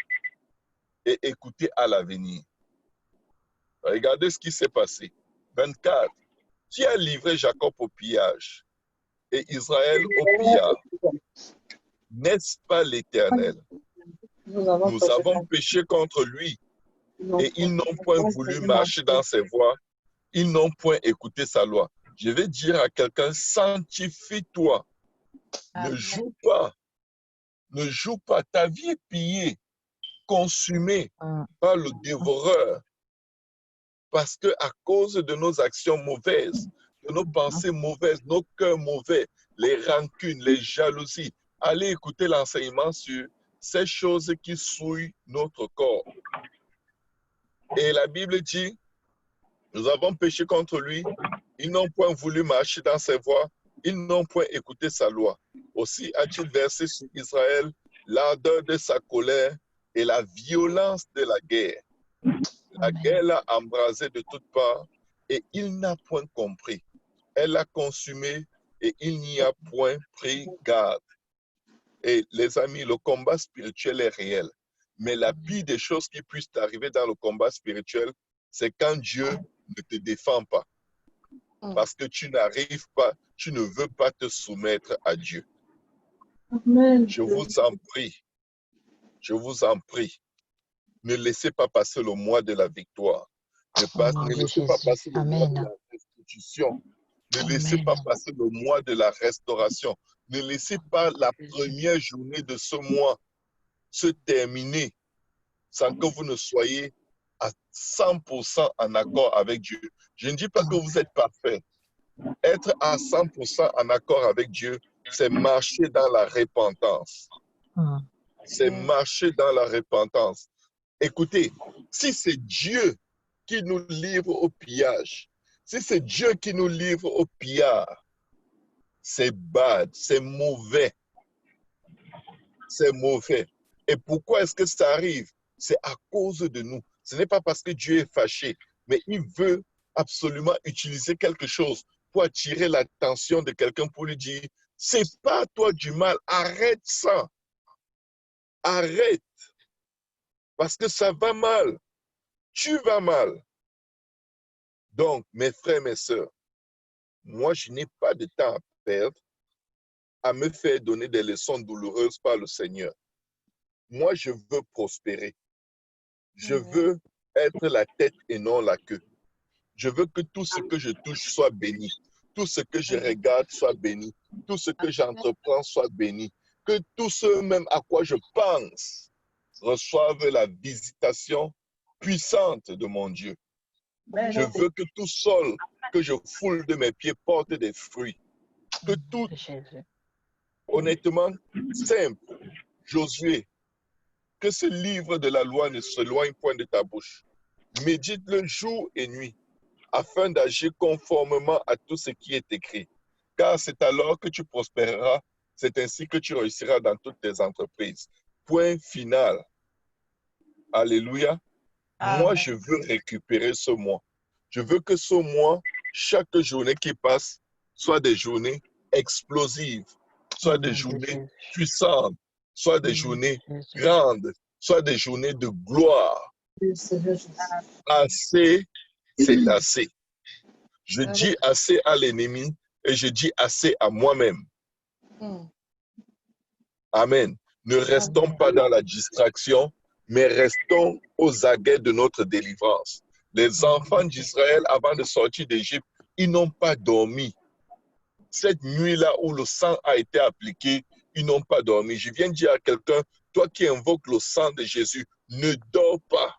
et écouter à l'avenir? Regardez ce qui s'est passé. 24. Qui a livré Jacob au pillage et Israël au pillage? N'est-ce pas l'Éternel? Nous avons péché contre lui et ils n'ont point voulu marcher dans ses voies. Ils n'ont point écouté sa loi. Je vais dire à quelqu'un, sanctifie-toi. Ne joue pas. Ne joue pas. Ta vie est pillée, consumée par le dévoreur. Parce que à cause de nos actions mauvaises, de nos pensées mauvaises, nos cœurs mauvais, les rancunes, les jalousies, allez écouter l'enseignement sur ces choses qui souillent notre corps. Et la Bible dit, nous avons péché contre lui, ils n'ont point voulu marcher dans ses voies, ils n'ont point écouté sa loi. Aussi a-t-il versé sur Israël l'ardeur de sa colère et la violence de la guerre. La guerre l'a embrasé de toutes parts et il n'a point compris. Elle l'a consumé et il n'y a point pris garde. Et les amis, le combat spirituel est réel. Mais la pire des choses qui puissent arriver dans le combat spirituel, c'est quand Dieu ne te défend pas. Parce que tu n'arrives pas, tu ne veux pas te soumettre à Dieu. Je vous en prie, ne laissez pas passer le mois de la victoire. Ne laissez pas passer le mois de la restitution. Ne laissez pas passer le mois de la restauration. Ne laissez pas la première journée de ce mois se terminer sans que vous ne soyez à 100% en accord avec Dieu. Je ne dis pas que vous êtes parfait. Être à 100% en accord avec Dieu, c'est marcher dans la repentance. C'est marcher dans la repentance. Écoutez, si c'est Dieu qui nous livre au pillage, si c'est Dieu qui nous livre au pillard, c'est bad, c'est mauvais. C'est mauvais. Et pourquoi est-ce que ça arrive? C'est à cause de nous. Ce n'est pas parce que Dieu est fâché, mais il veut absolument utiliser quelque chose pour attirer l'attention de quelqu'un pour lui dire, c'est pas à toi du mal, arrête ça. Arrête. Parce que ça va mal. Tu vas mal. Donc, mes frères, mes sœurs, moi, je n'ai pas de temps à perdre à me faire donner des leçons douloureuses par le Seigneur. Moi, je veux prospérer. Je veux être la tête et non la queue. Je veux que tout ce que je touche soit béni. Tout ce que je regarde soit béni. Tout ce que j'entreprends soit béni. Que tout ce même à quoi je pense reçoive la visitation puissante de mon Dieu. Je veux que tout sol que je foule de mes pieds porte des fruits. Que tout, honnêtement, simple, Josué, que ce livre de la loi ne s'éloigne point de ta bouche. Médite-le jour et nuit, afin d'agir conformément à tout ce qui est écrit. Car c'est alors que tu prospéreras, c'est ainsi que tu réussiras dans toutes tes entreprises. Point final. Alléluia. Moi, je veux récupérer ce mois. Je veux que ce mois, chaque journée qui passe, soit des journées explosives, soit des journées puissantes, soit des journées grandes, soit des journées de gloire. Assez, c'est assez. Je dis assez à l'ennemi et je dis assez à moi-même. Amen. Ne restons pas dans la distraction, mais restons aux aguets de notre délivrance. Les enfants d'Israël, avant de sortir d'Égypte, ils n'ont pas dormi. Cette nuit-là où le sang a été appliqué, ils n'ont pas dormi. Je viens de dire à quelqu'un, toi qui invoques le sang de Jésus, ne dors pas.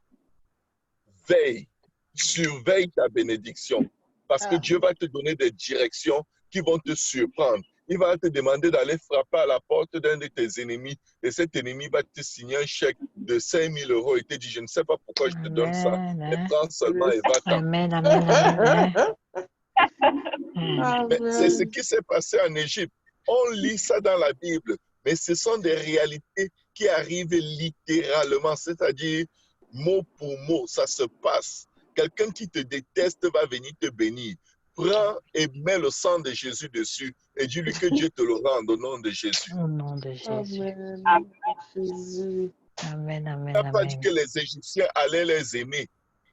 Veille, surveille ta bénédiction. Parce que Dieu va te donner des directions qui vont te surprendre. Il va te demander d'aller frapper à la porte d'un de tes ennemis et cet ennemi va te signer un chèque de 5 000 € et te dit, je ne sais pas pourquoi je te donne ça, mais prends seulement et va-t'en. Amen, amen, amen. Mais c'est ce qui s'est passé en Égypte. On lit ça dans la Bible, mais ce sont des réalités qui arrivent littéralement, c'est-à-dire mot pour mot, ça se passe. Quelqu'un qui te déteste va venir te bénir. Prends et mets le sang de Jésus dessus et dis-lui que Dieu te le rende au nom de Jésus. Au nom de Jésus. Amen, amen, Il n'a pas dit amen. que les Égyptiens allaient les aimer,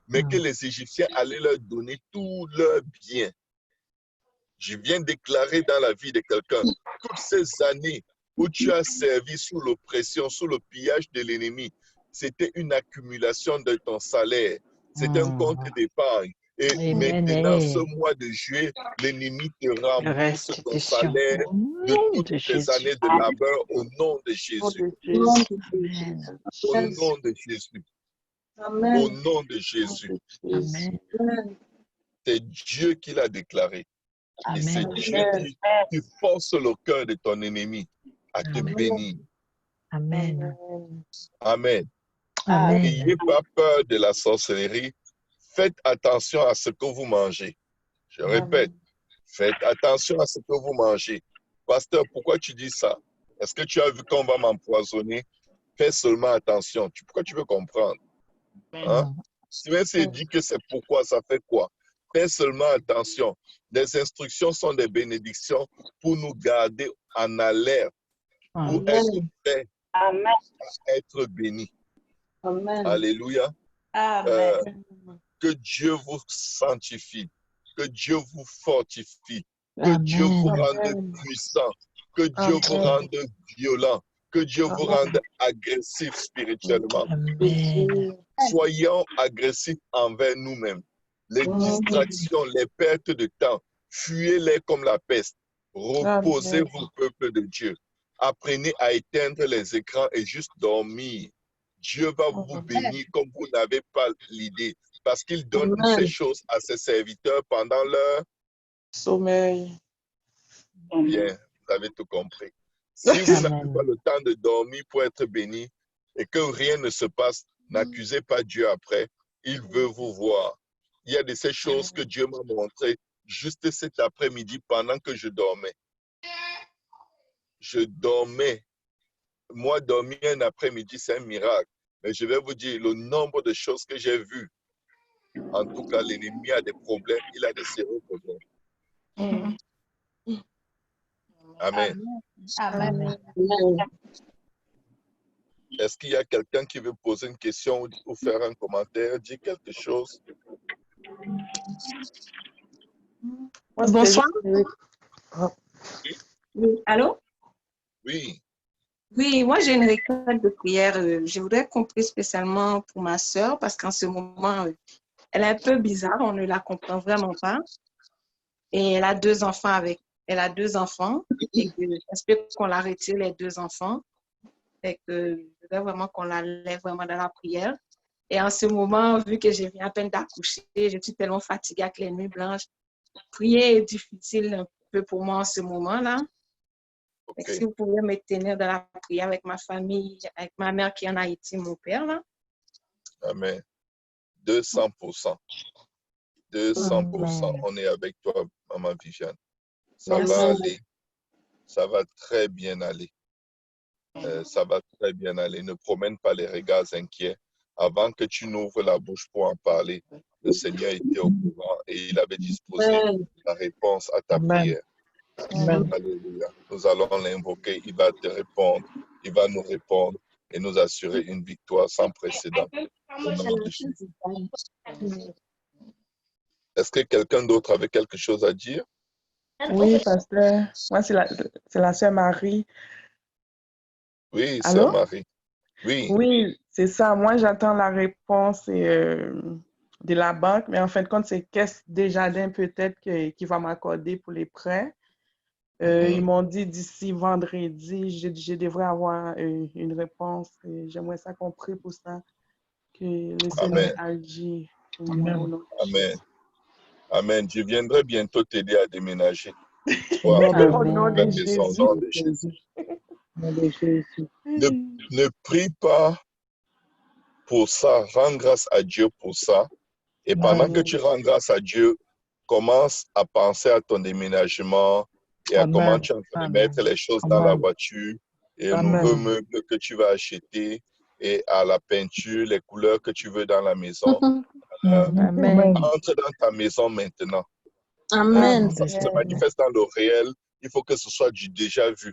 mais que les Égyptiens allaient leur donner tout leur bien. Je viens déclarer dans la vie de quelqu'un, toutes ces années où tu as servi sous l'oppression, sous le pillage de l'ennemi, c'était une accumulation de ton salaire. C'est un compte d'épargne. Et Amen. maintenant, ce mois de juillet, l'ennemi te rembourse ton salaire de toutes tes années de labeur au nom de Jésus. Amen. Au nom de Jésus. Au nom de Jésus. Amen. C'est Dieu qui l'a déclaré. Et c'est Amen. Dieu qui force le cœur de ton ennemi à te bénir. Amen. Amen. Amen. N'ayez pas peur de la sorcellerie. Faites attention à ce que vous mangez. Je répète, faites attention à ce que vous mangez. Pasteur, pourquoi tu dis ça? Est-ce que tu as vu qu'on va m'empoisonner? Fais seulement attention. Pourquoi tu veux comprendre? Hein? Steven s'est dit que c'est pourquoi, ça fait quoi? Fais seulement attention. Les instructions sont des bénédictions pour nous garder en alerte, pour être prêts à être bénis. Alléluia. Que Dieu vous sanctifie, que Dieu vous fortifie, que Dieu vous rende puissant, que Dieu vous rende violent, que Dieu vous rende agressif spirituellement. Amen. Soyons agressifs envers nous-mêmes. Les distractions, les pertes de temps, fuyez-les comme la peste. Reposez-vous, peuple de Dieu. Apprenez à éteindre les écrans et juste dormir. Dieu va vous bénir comme vous n'avez pas l'idée. Parce qu'il donne ces choses à ses serviteurs pendant leur sommeil. Bien, vous avez tout compris. Si vous n'avez pas le temps de dormir pour être béni et que rien ne se passe, n'accusez pas Dieu après. Il veut vous voir. Il y a de ces choses que Dieu m'a montrées juste cet après-midi pendant que je dormais. Je dormais. Moi, dormir un après-midi, c'est un miracle. Mais je vais vous dire le nombre de choses que j'ai vues. En tout cas, l'ennemi a des problèmes. Il a des sérieux problèmes. Amen. Amen. Est-ce qu'il y a quelqu'un qui veut poser une question ou faire un commentaire, dire quelque chose? Bonsoir. Oui. Allô? Oui. Oui, moi j'ai une requête de prière. Je voudrais qu'on prie spécialement pour ma soeur parce qu'en ce moment, elle est un peu bizarre, on ne la comprend vraiment pas. Et elle a 2 enfants elle a 2 enfants et j'espère qu'on la retire les 2 enfants et que je voudrais vraiment qu'on la lève vraiment dans la prière. Et en ce moment, vu que je viens à peine d'accoucher, je suis tellement fatiguée avec les nuits blanches. Prier est difficile un peu pour moi en ce moment-là. Ok. Si vous pouvez me tenir dans la prière avec ma famille, avec ma mère qui est en Haïti, mon père, là. Amen. 200%. 200%. On est avec toi, Maman Viviane. Ça va aller. Ça va très bien aller. Ça va très bien aller. Ne promène pas les regards inquiets. Avant que tu n'ouvres la bouche pour en parler, le Seigneur était au courant et il avait disposé la réponse à ta prière. Alléluia. Nous allons l'invoquer. Il va te répondre. Il va nous répondre et nous assurer une victoire sans précédent. Au nom de Jésus. Est-ce que quelqu'un d'autre avait quelque chose à dire? Oui, pasteur. Moi, c'est la sœur Marie. Oui, Allô? sœur Marie. Oui. Oui, c'est ça. Moi, j'attends la réponse de la banque, mais en fin de compte, c'est Caisse Desjardins peut-être qui va m'accorder pour les prêts. Ils m'ont dit d'ici vendredi, je devrais avoir une réponse. J'aimerais ça qu'on prie pour ça, que le Seigneur agit. Amen. Amen. Je viendrai bientôt t'aider à déménager. Au nom de Jésus. Ne prie pas pour ça. Rends grâce à Dieu pour ça. Et pendant que tu rends grâce à Dieu, commence à penser à ton déménagement et à comment tu es en train de mettre les choses dans la voiture et aux nouveaux meubles que tu vas acheter et à la peinture, les couleurs que tu veux dans la maison. Entre dans ta maison maintenant. Amen. Ça se manifeste dans le réel. Il faut que ce soit du déjà vu.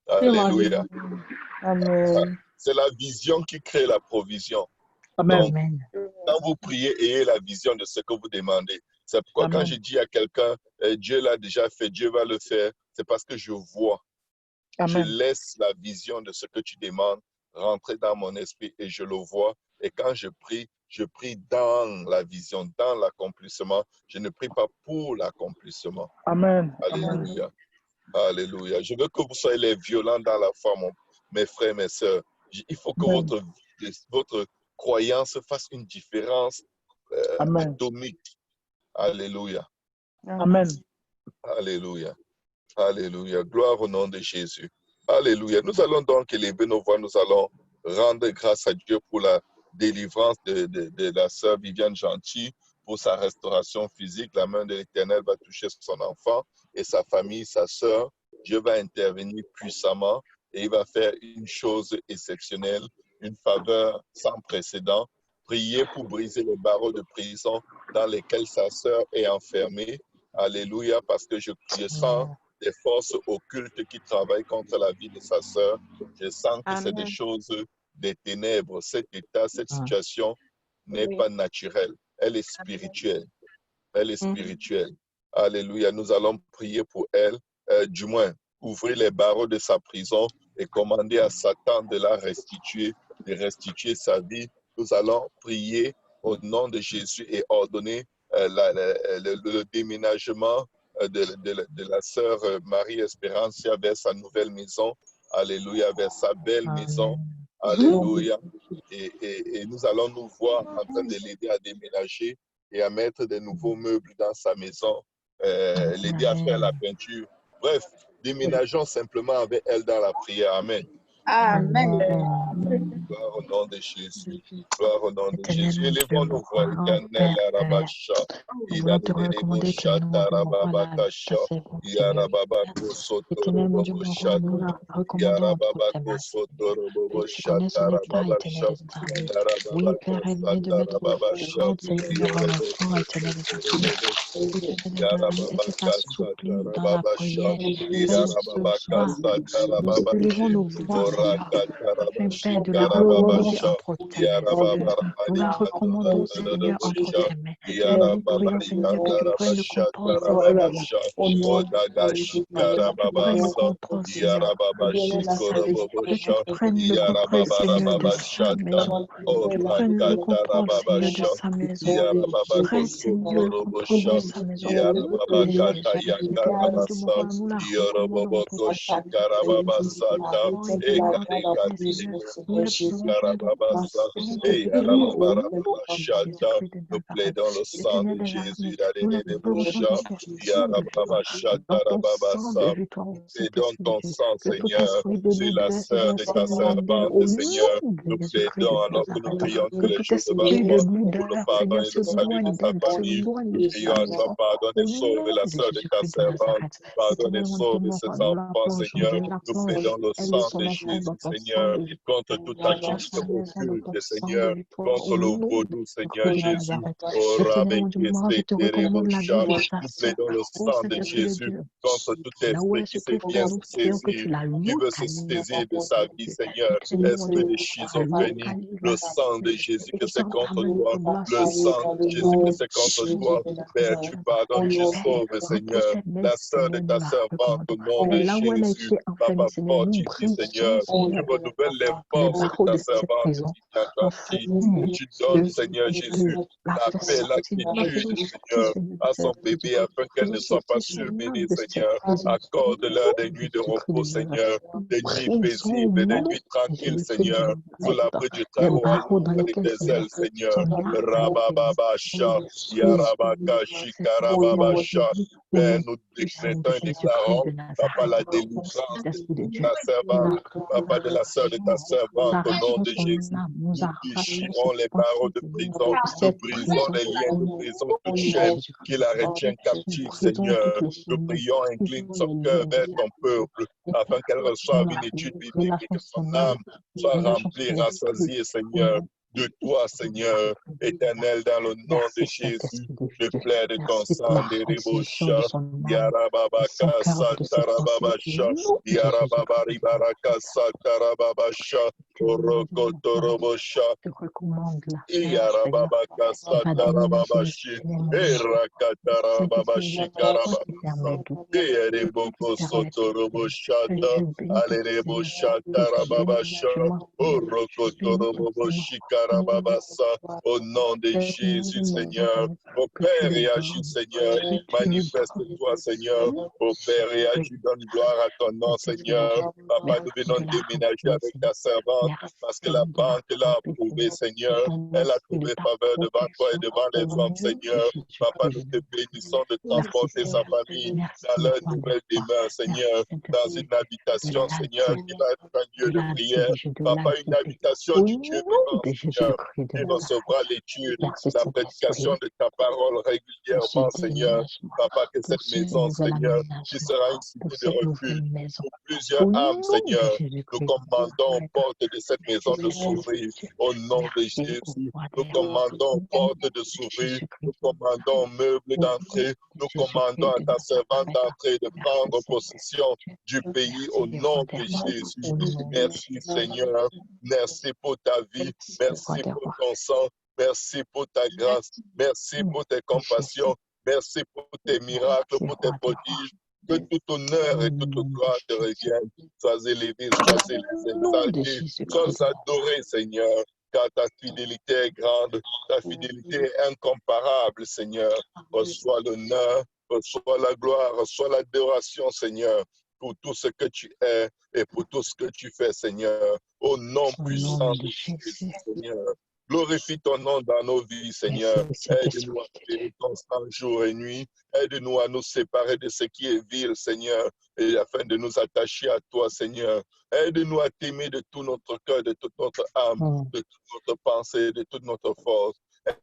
Alléluia. Amen. C'est la vision qui crée la provision. Amen. Donc, quand vous priez, ayez la vision de ce que vous demandez. C'est pourquoi quand je dis à quelqu'un, Dieu l'a déjà fait, Dieu va le faire, c'est parce que je vois. Je laisse la vision de ce que tu demandes rentrer dans mon esprit et je le vois. Et quand je prie dans la vision, dans l'accomplissement. Je ne prie pas pour l'accomplissement. Amen. Alléluia. Alléluia. Je veux que vous soyez les violents dans la foi, mes frères, mes sœurs. Il faut que votre croyance fasse une différence atomique. Alléluia. Amen. Alléluia. Alléluia. Gloire au nom de Jésus. Alléluia. Nous allons donc élever nos voix. Nous allons rendre grâce à Dieu pour la délivrance de la sœur Viviane Gentil, pour sa restauration physique. La main de l'Éternel va toucher son enfant et sa famille, sa sœur. Dieu va intervenir puissamment et il va faire une chose exceptionnelle, une faveur sans précédent. Priez pour briser les barreaux de prison dans lesquels sa sœur est enfermée. Alléluia, parce que je sens des forces occultes qui travaillent contre la vie de sa sœur. Je sens que c'est des choses des ténèbres. Cet état, cette situation n'est pas naturelle. Elle est spirituelle. Elle est spirituelle. Alléluia. Nous allons prier pour elle. Du moins, ouvrir les barreaux de sa prison et commander à Satan de la restituer, de restituer sa vie. Nous allons prier au nom de Jésus et ordonner le déménagement de la sœur Marie-Espérance vers sa nouvelle maison. Alléluia, vers sa belle maison. Alléluia. Et nous allons nous voir en train de l'aider à déménager et à mettre de nouveaux meubles dans sa maison, l'aider à faire la peinture. Bref, déménageons simplement avec elle dans la prière. Amen. Amen. Gloire au nom de Jésus. Gloire au nom de Jésus. Élevons nos voix éternelles à Rabacha. Il a donné des bouchats à Rababakasha. Yarababako Sotoro Boboshat. Yarababako Sotoro Boboshat. Rababasha. Yarababako Satarababasha. Yarababaka Satarababasha. Yarababaka Satarababasha. recommandons entre tes mains, Seigneur. Nous la recommandons, Seigneur, entre tes mains. Et nous prions, Seigneur, que tu prennes le contrôle, Seigneur. Que tu prennes le contrôle, Seigneur, de sa vie. Que tu prennes le contrôle, Seigneur, de sa maison. Que tu prennes le contrôle, Seigneur, de sa maison. Prends, Seigneur, le contrôle de sa maison. Au nom de Jésus. Éternel, nous demeurons, nous la recommandons entre tes mains. Oh, éternel, Seigneur, nous les plongeons dans ton sang précieux au nom de Jésus-Christ de Nous Nazareth. plaidons le sang Éternel de des Jésus. armées, nous les plongeons dans ton sang de victoire, dans ton sang de victoire au Plaidons Saint-Esprit de ton Dieu. sang, Que tout Seigneur, esprit de sur la douleur, sœur Seigneur, de ta s'éloigne d'elle servante, au Seigneur. nom de Nous Jésus-Christ de plaidons alors que nous Nazareth. prions tous Que les tout jours devant esprit de toi pour le douleur, pardon Seigneur, et le salut de s'éloigne sa d'elle, famille. s'éloigne Nous de prions sa encore, maison. pardonne et Au sauve nom la de sœur de ta Jésus-Christ de servante. Nazareth. Pardonne et Éternel, nous sauve ses demeurons, nous la enfants, plongeons, Seigneur. nous la Nous plongeons, plaidons le elle et sang son de enfant, Jésus, dans ton sang Seigneur, de victoire. contre toute Elle place agence sa maison dans ton occulte, sang de Seigneur, victoire contre au le nom de vaudou, Seigneur Jésus-Christ de Jésus. Nazareth. Oh, Éternel, Rabbi, mon Dieu, moi, je te recommande la vie de ta nous sœur. plaidons le Ô sang de Saint-Esprit de Jésus Dieu, contre tout là où esprit elle qui se s'est trouve, bien Seigneur, nous prions que saisi, tu la qui veut se localises, saisir de Seigneur sa mon vie, Dieu. Seigneur. Éternel, mon Esprit Dieu, de la schizophrénie, le localise, sang de Seigneur, Jésus que et c'est contre j'entame le toi, le blasphème sang de au Jésus que nom de c'est contre toi. Jésus-Christ Père, de tu Nazareth. pardonnes, tu Père, sauves, entre Seigneur. tes mains, La sœur de Seigneur, nous ta la servante, au recommandons. nom de Là où elle a Jésus. été enfermée, Papa, Seigneur, nous fortifie, brisons, Seigneur. Tu Seigneur, renouvelles les les forces de barreaux ta de cette servante maison, qui t'a afin grandi. que Tu donnes, Seigneur Jésus, la la fait paix, sortir, nous la l'attitude, faisons sortir, Seigneur, Seigneur, à de son cette prison. bébé afin qu'elle Faisons ne soit pas sortir son âme surmenée, de cette Seigneur. prison. Au Accorde-leur des nom de nuits de Jésus-Christ repos, de Nazareth, Seigneur, nous des nuits brisons au paisibles, des nom nuits de tranquilles, Jésus-Christ de Seigneur, sous Nazareth l'abri du les Très-Haut, à barreaux dans l'ombre lesquels, des Seigneur, ailes, Seigneur. son âme a été mise. Nous Rabababasha, détruisons Yarabaka, cette maison Shikarababasha. au Père, nom nous puissant décrétons de et Jésus-Christ déclarons, de Papa, Nazareth. la Ô délivrance Saint-Esprit de de Dieu, ta nous servante, Papa, de la sœur de ta nous servante, au nom arrachons de son Jésus. âme, nous Nous arrachons ses déchirons les barreaux pensées, de Seigneur, prison, de nous cette brisons prison les liens, au nous nom brisons de toute chaîne Jésus-Christ qui de la Nazareth. retient Nous captive, brisons Seigneur. toutes les Nous chaînes, nous prions, incline brisons son les cœur liens de vers ton peuple, afin qu'elle reçoive une étude nous biblique et que relâchons son son âme, âme soit nous relâchons remplie, son esprit rassasiée, au Seigneur, nom de toi, de Seigneur, Jésus-Christ de Nazareth. éternel, dans le nom de Merci Jésus. Saint-Esprit de Je Dieu. plaide ton Merci pour sang, la des restitution de ribosha, son âme, de son Yarababaka, cœur, de ses pensées. Au Satarababasha, nom de Jésus-Christ de Yarababari Baraka, Nazareth. Satarababasha, Éternel, mon Dieu, mon Père, Orokotorobosha, je te recommande la sœur, Seigneur, Yarababaka, qui va déménager. Satarababashi, Éternel, mon Dieu, Saint-Esprit de Erakatarababashi, Dieu, toi qui Karababasa, fermes tout, Ereboko, éternel, que Sotoroboshata, je bénis ton Seigneur, que je bénis, Alereboshata, je m'appelle, je bénis ton Seigneur, Orokotoroboshikarababasa, au nom de cette Jésus, Seigneur. maison, Au que tu Père, le réagis, gardes, Seigneur. que tu le gardes. Manifeste-toi, Seigneur. Au Père, réagis, donne gloire à ton nom, Saint-Esprit de Seigneur. Dieu, Papa, nous merci venons de la déménager remplir, avec Seigneur. ta servante Merci, parce que la Seigneur, de la banque l'a remplir, approuvé, Seigneur, de Seigneur. ton Elle a esprit, de trouvé ta faveur devant toi et protection, devant les au hommes, nom de Seigneur. Papa, nous Jésus-Christ. te bénissons de Merci, transporter sa Seigneur. famille dans Merci, leur roi des nouvelle rois. demeure, Merci, Seigneur, dans Saint-Esprit une de Dieu, de habitation, la Seigneur, qui va être un lieu de de la prière. dirige, de la Papa, une guider. habitation Au du Dieu nom vivant, de Seigneur. Jésus-Christ de Il Nazareth. recevra l'étude, Merci, la Saint-Esprit. prédication de ta parole Pour ce régulièrement, Seigneur. déménagement, Papa, que pour cette ce maison, nouvel Seigneur, qui aménagement, sera une pour cité de cette nouvelle refuge maison. pour plusieurs Au âmes, nom de Seigneur. Nous Jésus-Christ de commandons aux Nazareth. portes de cette Merci, maison de Saint-Esprit de s'ouvrir Dieu. au nom de Merci au Jésus. roi Nous des rois. commandons aux Au nom portes de de s'ouvrir. Nous Jésus-Christ de commandons aux Nazareth. meubles Au nom d'entrée. de Nous commandons Jésus-Christ à de ta servante Nazareth. d'entrer, de Merci, prendre Saint-Esprit possession de Dieu. du pays au Merci, roi nom des de rois. Jésus. Au nom de Merci, Jésus-Christ. Seigneur. Merci pour ta vie. Merci, roi Merci des pour rois. ton sang. Merci pour ta grâce. Merci Merci, pour tes Jésus. compassions. Merci pour tes miracles, Merci, pour tes roi des rois. prodiges. Que tout honneur Au et toute nom de gloire te Jésus. reviennent. Sois élevé, sois Au nom de exalté, sois Jésus-Christ de adoré, Seigneur, car ta fidélité est grande, ta fidélité est incomparable, Seigneur. Reçois l'honneur, reçois la gloire, reçois l'adoration, Seigneur, pour tout ce que tu es et pour tout ce que tu fais, Seigneur. Au nom Au nom puissant de de Jésus, Jésus. Seigneur. Glorifie ton nom dans nos vies, Merci, Seigneur. Aide-nous à Saint-Esprit de Dieu. prier constant jour et nuit. Aide-nous à nous séparer de ce qui est vil, Seigneur, et afin de nous attacher à toi, Seigneur. Aide-nous à t'aimer de tout notre cœur, de toute notre âme, de toute notre pensée, de toute notre force.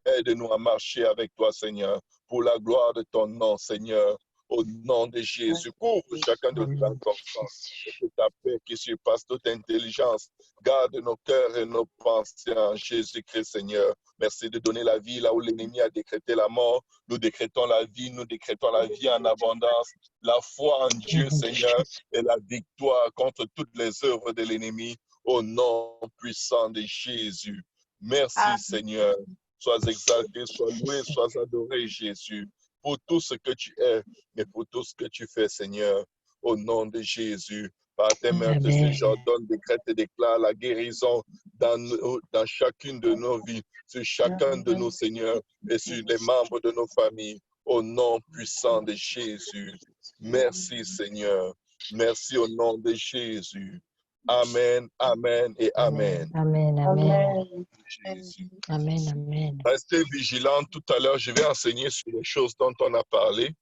Aide-nous à marcher avec toi, Seigneur, pour la gloire de ton nom, Seigneur. Au nom de Jésus, couvre chacun de Au nous nom dans de ton sang. Et Jésus. que ta paix qui surpasse toute intelligence garde nos cœurs et nos pensées en Jésus-Christ, Seigneur. Merci de donner la vie là où l'ennemi a décrété la mort. Nous décrétons la vie, nous décrétons la vie en abondance, la foi en Au Dieu, nom de Seigneur, Jésus. et la victoire contre toutes les œuvres de l'ennemi. au nom puissant de Jésus. Merci, Seigneur. Sois exalté, sois loué, sois adoré, Jésus, pour tout ce que tu es et pour tout ce que tu fais, Seigneur, au nom de Jésus. Par tes mains, j'ordonne, décrète et déclare la guérison dans chacune de nos vies, sur chacun de nos seigneurs et sur les membres de nos familles, au nom puissant de Jésus. Merci, Seigneur. Merci au nom de Jésus. Amen, amen et amen. Amen, amen. Jésus. Amen, amen. Restez vigilants. Tout à l'heure, je vais enseigner sur les choses dont on a parlé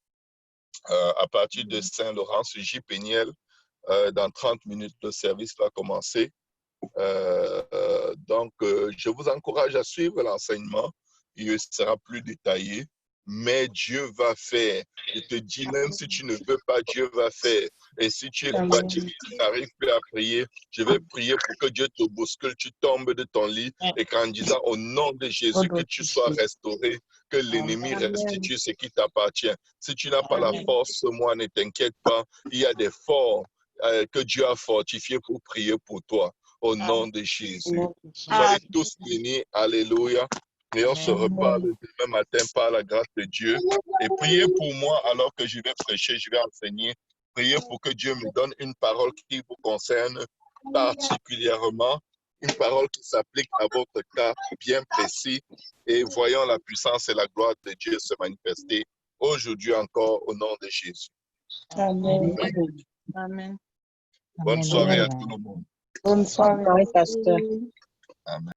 à partir de Saint-Laurent, sur J. Péniel. Dans 30 minutes, le service va commencer. Donc, je vous encourage à suivre l'enseignement. Il sera plus détaillé. Mais Dieu va faire. Je te dis, même si tu ne veux pas, Dieu va faire. Et si tu es fatigué, tu n'arrives plus à prier, je vais prier pour que Dieu te bouscule, tu tombes de ton lit et qu'en disant au nom de Jésus, que tu sois restauré, que l'ennemi restitue ce qui t'appartient. Si tu n'as pas la force ce mois, ne t'inquiète pas. Il y a des forts que Dieu a fortifiés pour prier pour toi. Au nom de Jésus. Soyez tous bénis. Alléluia. Et on se reparle demain matin par la grâce de Dieu. Et priez pour moi alors que je vais prêcher, je vais enseigner. Priez pour que Dieu me donne une parole qui vous concerne particulièrement, une parole qui s'applique à votre cas bien précis. Et voyons la puissance et la gloire de Dieu se manifester aujourd'hui encore au nom de Jésus. Amen. Amen. Bonne soirée à tout le monde. Bonne soirée, pasteur. Amen.